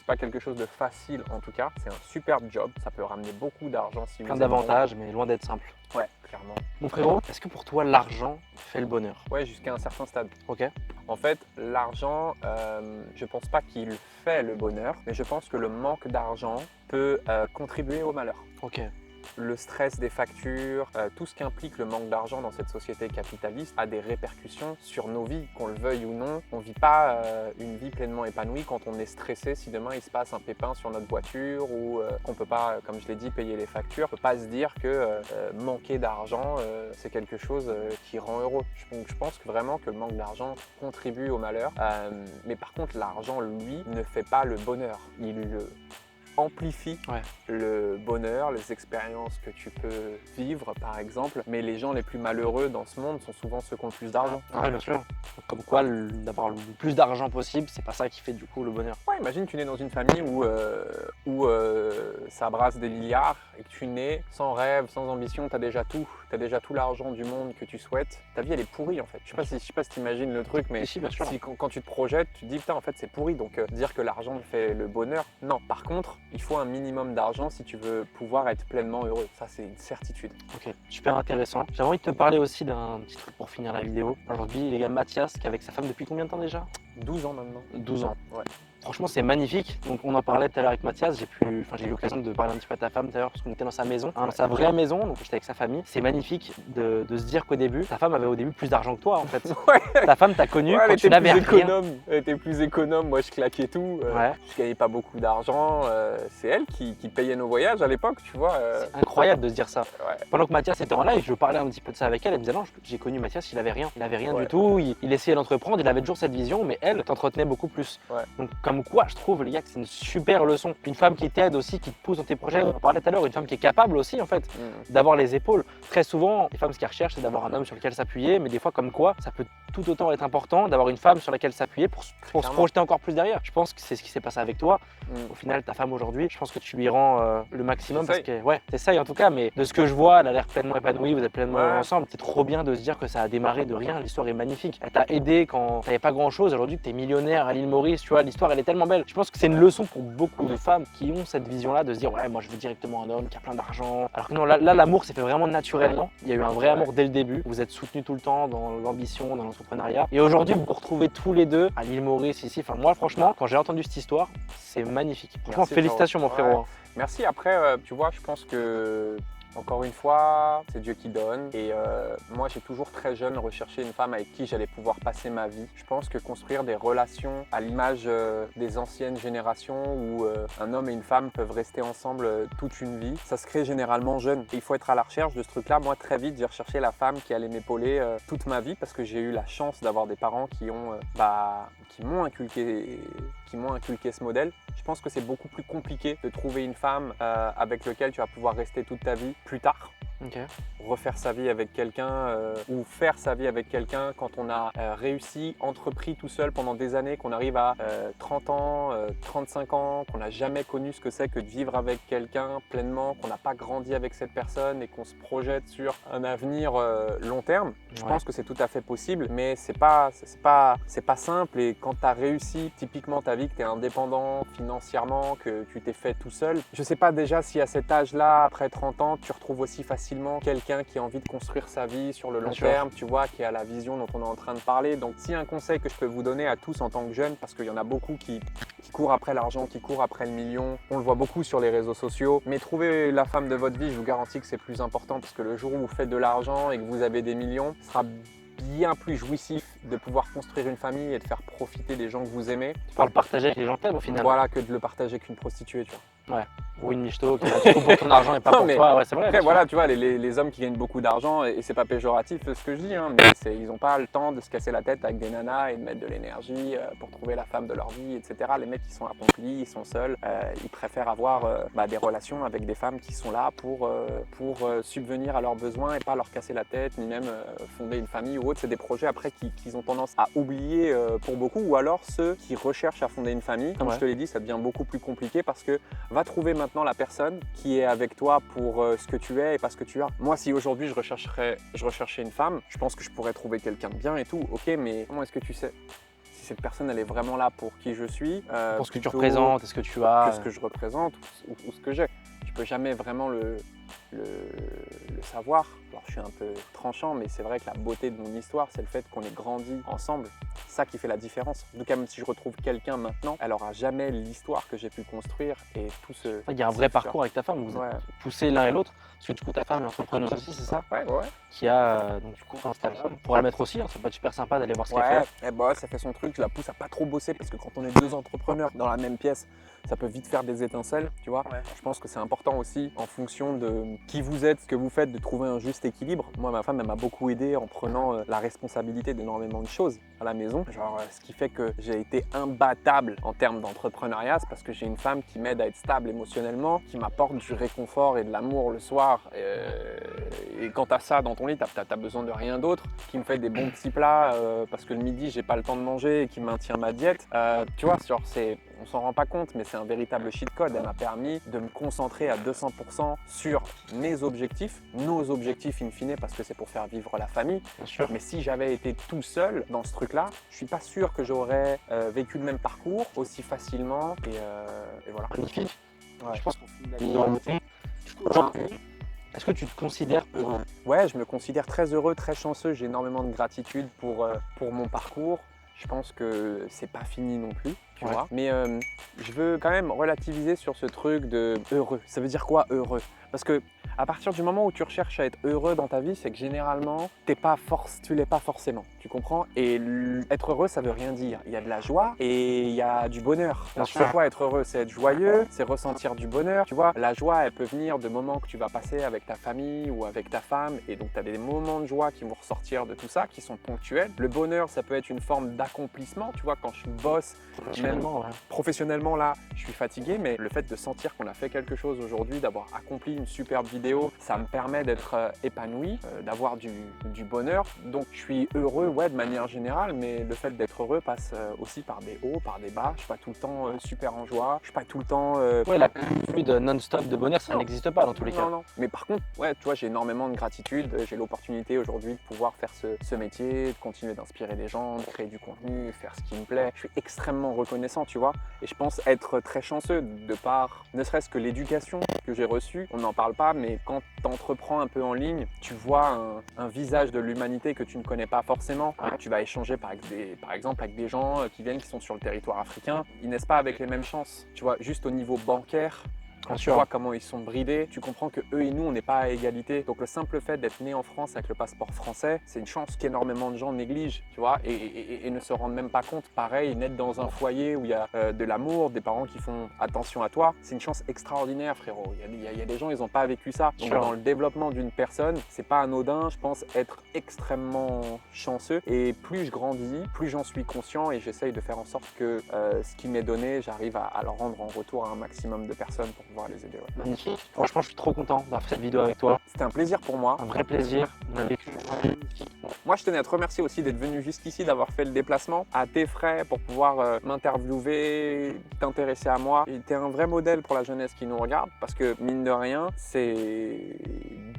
pas quelque chose de facile en tout cas. C'est un superbe job, ça peut ramener beaucoup d'argent si Plein vous d'avantages, mais loin d'être simple. Ouais, clairement. Mon frérot, est-ce que pour toi l'argent fait le bonheur? Ouais, jusqu'à un certain stade. Ok. En fait, l'argent, je pense pas qu'il fait le bonheur, mais je pense que le manque d'argent peut contribuer au malheur. Ok. Le stress des factures, tout ce qu'implique le manque d'argent dans cette société capitaliste a des répercussions sur nos vies, qu'on le veuille ou non. On ne vit pas une vie pleinement épanouie quand on est stressé si demain il se passe un pépin sur notre voiture ou qu'on ne peut pas, comme je l'ai dit, payer les factures. On ne peut pas se dire que manquer d'argent, c'est quelque chose qui rend heureux. Donc je pense que vraiment que le manque d'argent contribue au malheur. Mais par contre, l'argent, lui, ne fait pas le bonheur. Il le amplifie le bonheur, les expériences que tu peux vivre par exemple, mais les gens les plus malheureux dans ce monde sont souvent ceux qui ont le plus d'argent. Ouais, bien sûr. Comme quoi, d'avoir le plus d'argent possible, c'est pas ça qui fait du coup le bonheur. Ouais, imagine tu nais dans une famille où ça brasse des milliards et que tu nais sans rêve, sans ambition, tu as déjà tout l'argent du monde que tu souhaites. Ta vie elle est pourrie en fait. Je sais pas si tu imagines le truc, mais Si, bien sûr. quand tu te projettes, tu te dis putain en fait c'est pourri, donc dire que l'argent fait le bonheur, non. Par contre, il faut un minimum d'argent si tu veux pouvoir être pleinement heureux. Ça, c'est une certitude. Ok, super intéressant. J'avais envie de te parler aussi d'un petit truc pour finir la vidéo. Aujourd'hui, les gars, Mathias, qui est avec sa femme depuis combien de temps déjà? 12 ans maintenant. 12 ans. Ouais. Franchement, c'est magnifique. Donc, on en parlait tout à l'heure avec Mathias. J'ai eu l'occasion de parler un petit peu à ta femme d'ailleurs, parce qu'on était dans sa maison, dans sa vraie maison. Donc, j'étais avec sa famille. C'est magnifique de se dire qu'au début, ta femme avait au début plus d'argent que toi, en fait. Ouais. Ta femme t'a connu Ouais, quand tu n'avais rien. Elle était plus économe, moi je claquais tout. Ouais. Je gagnais pas beaucoup d'argent. C'est elle qui payait nos voyages à l'époque, tu vois. C'est incroyable de se dire ça. Ouais. Pendant que Mathias était en live, je parlais un petit peu de ça avec elle. Elle me disait non, j'ai connu Mathias, il avait rien. Il avait rien Ouais. du tout. Il essayait d'entreprendre, il avait toujours cette vision, mais elle t'entretenait beaucoup plus. Ouais. Donc, comme quoi, je trouve, les gars, que c'est une super leçon. Une femme qui t'aide aussi, qui te pousse dans tes projets. On en parlait tout à l'heure, une femme qui est capable aussi, en fait, d'avoir les épaules. Très souvent, les femmes, ce qu'elles recherchent, c'est d'avoir un homme sur lequel s'appuyer, mais des fois, comme quoi, ça peut tout autant être important d'avoir une femme sur laquelle s'appuyer pour se projeter encore plus derrière. Je pense que c'est ce qui s'est passé avec toi. Au final, ta femme aujourd'hui, je pense que tu lui rends le maximum parce que, ouais, t'essayes en tout cas, mais de ce que je vois, elle a l'air pleinement épanouie, vous êtes pleinement ensemble. C'est trop bien de se dire que ça a démarré de rien, l'histoire est magnifique. Elle t'a aidé quand t'avais pas grand chose, aujourd'hui t'es millionnaire à l'île Maurice, tu vois, l'histoire elle est tellement belle. Je pense que c'est une leçon pour beaucoup de femmes qui ont cette vision-là de se dire, ouais, moi je veux directement un homme qui a plein d'argent. Alors que non, là l'amour s'est fait vraiment naturellement. Il y a eu un vrai amour dès le début. Vous êtes soutenus tout le temps dans l'ambition, dans l'entrepreneuriat. Et aujourd'hui, vous vous retrouvez tous les deux à l'île Maurice ici. Enfin, moi, franchement, quand j'ai entendu cette histoire, c'est magnifique. Franchement, Merci, félicitations, mon frérot. Merci. Après, tu vois, je pense que, encore une fois, c'est Dieu qui donne. Et moi, j'ai toujours très jeune recherché une femme avec qui j'allais pouvoir passer ma vie. Je pense que construire des relations à l'image des anciennes générations où un homme et une femme peuvent rester ensemble toute une vie, ça se crée généralement jeune. Et il faut être à la recherche de ce truc-là. Moi, très vite, j'ai recherché la femme qui allait m'épauler toute ma vie parce que j'ai eu la chance d'avoir des parents qui m'ont inculqué ce modèle. Je pense que c'est beaucoup plus compliqué de trouver une femme avec laquelle tu vas pouvoir rester toute ta vie plus tard. Okay. Refaire sa vie avec quelqu'un ou faire sa vie avec quelqu'un quand on a réussi, entrepris tout seul pendant des années, qu'on arrive à 30 ans, 35 ans, qu'on n'a jamais connu ce que c'est que de vivre avec quelqu'un pleinement, qu'on n'a pas grandi avec cette personne et qu'on se projette sur un avenir long terme. Je pense que c'est tout à fait possible, mais c'est pas simple. Et quand tu as réussi typiquement ta vie, que tu es indépendant financièrement, que tu t'es fait tout seul, je sais pas déjà si à cet âge-là, après 30 ans, tu retrouves aussi facilement quelqu'un qui a envie de construire sa vie sur le long terme, tu vois, qui a la vision dont on est en train de parler. Donc, si un conseil que je peux vous donner à tous en tant que jeunes, parce qu'il y en a beaucoup qui courent après l'argent, qui courent après le million, on le voit beaucoup sur les réseaux sociaux, mais trouver la femme de votre vie, je vous garantis que c'est plus important parce que le jour où vous faites de l'argent et que vous avez des millions, ce sera bien plus jouissif de pouvoir construire une famille et de faire profiter des gens que vous aimez. Tu parles partager avec les gens que t'aimes au final. Voilà, que de le partager avec une prostituée, tu vois. Ouais, ou une michto qui a tout pour ton argent et pas pour toi. Ouais, c'est vrai. Après, voilà, tu vois, les hommes qui gagnent beaucoup d'argent, et c'est pas péjoratif ce que je dis, hein, mais ils n'ont pas le temps de se casser la tête avec des nanas et de mettre de l'énergie pour trouver la femme de leur vie, etc. Les mecs qui sont accomplis, ils sont seuls, ils préfèrent avoir des relations avec des femmes qui sont là pour subvenir à leurs besoins et pas leur casser la tête, ni même fonder une famille ou autre. C'est des projets après qu'ils ont tendance à oublier pour beaucoup, ou alors ceux qui recherchent à fonder une famille. Comme je te l'ai dit, ça devient beaucoup plus compliqué parce que va trouver maintenant la personne qui est avec toi pour ce que tu es et pas ce que tu as. Moi, si aujourd'hui je recherchais une femme, je pense que je pourrais trouver quelqu'un de bien et tout, ok, mais comment est-ce que tu sais si cette personne elle est vraiment là pour qui je suis, pour ce que tu représentes, ce que tu as, que ce que je représente ou ce que j'ai. Tu peux jamais vraiment le savoir. Alors je suis un peu tranchant, mais c'est vrai que la beauté de mon histoire, c'est le fait qu'on ait grandi ensemble. C'est ça qui fait la différence. En tout cas, même si je retrouve quelqu'un maintenant, elle aura jamais l'histoire que j'ai pu construire et tout ce... Il y a un vrai parcours avec ta femme, vous êtes poussés l'un et l'autre. Parce que du coup, ta femme est entrepreneuse aussi, c'est ça? Ouais. Qui a donc du coup Instagram. Pour la mettre aussi, hein, ça peut être super sympa d'aller voir ce qu'elle fait. Et bah, ça fait son truc, je la pousse à pas trop bosser parce que quand on est deux entrepreneurs dans la même pièce, ça peut vite faire des étincelles, tu vois. Je pense que c'est important aussi, en fonction de qui vous êtes, ce que vous faites, de trouver un juste équilibre. Moi, ma femme, elle m'a beaucoup aidé en prenant la responsabilité d'énormément de choses à la maison. Genre, ce qui fait que j'ai été imbattable en termes d'entrepreneuriat, c'est parce que j'ai une femme qui m'aide à être stable émotionnellement, qui m'apporte du réconfort et de l'amour le soir. Et quand t'as ça dans ton lit, t'as besoin de rien d'autre, qui me fait des bons petits plats parce que le midi, j'ai pas le temps de manger et qui maintient ma diète. Tu vois, genre, on s'en rend pas compte, mais c'est un véritable cheat code. Elle m'a permis de me concentrer à 200% sur mes objectifs, nos objectifs in fine, parce que c'est pour faire vivre la famille. Bien sûr. Mais si j'avais été tout seul dans ce truc-là, je suis pas sûr que j'aurais vécu le même parcours aussi facilement. Et voilà. Magnifique. Ouais. Je pense qu'on finit la vidéo en beauté. Aujourd'hui, est-ce que tu te considères heureux? Ouais, je me considère très heureux, très chanceux. J'ai énormément de gratitude pour mon parcours. Je pense que c'est pas fini non plus, tu Ouais. vois. Mais je veux quand même relativiser sur ce truc de heureux. Ça veut dire quoi heureux? Parce que à partir du moment où tu recherches à être heureux dans ta vie, c'est que généralement, tu l'es pas forcément. Tu comprends? Et être heureux, ça veut rien dire. Il y a de la joie et il y a du bonheur. Bien Alors, sûr. c'est quoi être heureux? C'est être joyeux, c'est ressentir du bonheur. Tu vois, la joie, elle peut venir de moments que tu vas passer avec ta famille ou avec ta femme. Et donc, tu as des moments de joie qui vont ressortir de tout ça, qui sont ponctuels. Le bonheur, ça peut être une forme d'accomplissement. Tu vois, quand je bosse, Finalement, ouais. professionnellement, là, je suis fatigué, mais le fait de sentir qu'on a fait quelque chose aujourd'hui, d'avoir accompli une superbe vidéo, ça me permet d'être épanoui, d'avoir du bonheur. Donc, je suis heureux, ouais, de manière générale, mais le fait d'être heureux passe aussi par des hauts, par des bas. Je suis pas tout le temps super en joie, je suis pas tout le temps... Ouais, la plénitude non-stop de bonheur, ça Non. n'existe pas dans tous les cas. Non, non. Mais par contre, ouais, tu vois, j'ai énormément de gratitude. J'ai l'opportunité aujourd'hui de pouvoir faire ce métier, de continuer d'inspirer des gens, de créer du contenu, faire ce qui me plaît. Je suis extrêmement reconnaissant, tu vois. Et je pense être très chanceux de par, ne serait-ce que l'éducation que j'ai reçue. On n'en parle pas, mais quand tu entreprends un peu en ligne, tu vois un visage de l'humanité que tu ne connais pas forcément. Tu vas échanger par exemple avec des gens qui sont sur le territoire africain. Ils naissent pas avec les mêmes chances. Tu vois, juste au niveau bancaire, quand tu vois comment ils sont bridés, tu comprends que eux et nous, on n'est pas à égalité. Donc le simple fait d'être né en France avec le passeport français, c'est une chance qu'énormément de gens négligent, tu vois, et ne se rendent même pas compte. Pareil, naître dans un foyer où il y a de l'amour, des parents qui font attention à toi, c'est une chance extraordinaire, frérot. Il y a des gens, ils n'ont pas vécu ça. Donc dans le développement d'une personne, c'est pas anodin, je pense être extrêmement chanceux. Et plus je grandis, plus j'en suis conscient et j'essaye de faire en sorte que ce qui m'est donné, j'arrive à le rendre en retour à un maximum de personnes pour pouvoir les aider. Ouais. Magnifique. Franchement, je suis trop content d'avoir fait cette vidéo avec toi. C'était un plaisir pour moi. Un vrai plaisir. On a vécu Moi, je tenais à te remercier aussi d'être venu jusqu'ici, d'avoir fait le déplacement à tes frais pour pouvoir m'interviewer, t'intéresser à moi. Tu es un vrai modèle pour la jeunesse qui nous regarde parce que, mine de rien, c'est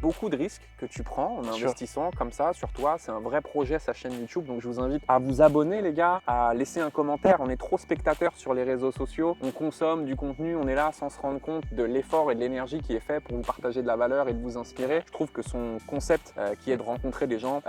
beaucoup de risques que tu prends en investissant comme ça sur toi. C'est un vrai projet, sa chaîne YouTube. Donc, je vous invite à vous abonner, les gars, à laisser un commentaire. On est trop spectateurs sur les réseaux sociaux. On consomme du contenu, on est là sans se rendre compte de l'effort et de l'énergie qui est fait pour vous partager de la valeur et de vous inspirer. Je trouve que son concept qui est de rencontrer des gens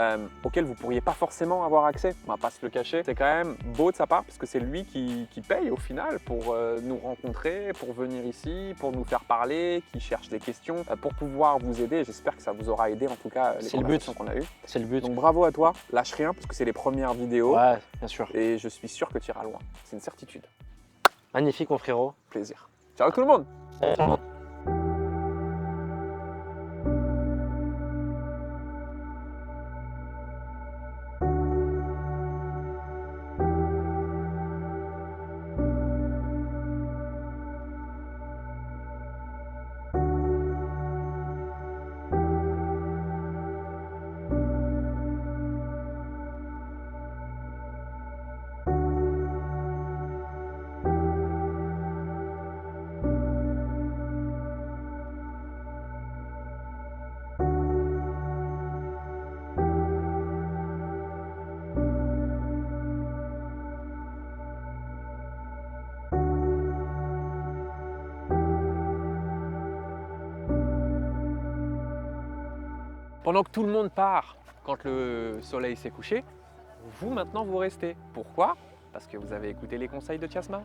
auxquels vous pourriez pas forcément avoir accès, on va pas se le cacher, c'est quand même beau de sa part parce que c'est lui qui paye au final pour nous rencontrer, pour venir ici, pour nous faire parler, qui cherche des questions, pour pouvoir vous aider. J'espère que ça vous aura aidé en tout cas les conversations qu'on a eues. C'est le but. Donc bravo à toi, lâche rien parce que c'est les premières vidéos Ouais, bien sûr. et je suis sûr que tu iras loin, c'est une certitude. Magnifique mon frérot. Plaisir. Ciao tout le monde. Pendant que tout le monde part quand le soleil s'est couché, vous maintenant vous restez. Pourquoi? Parce que vous avez écouté les conseils de Tiasma.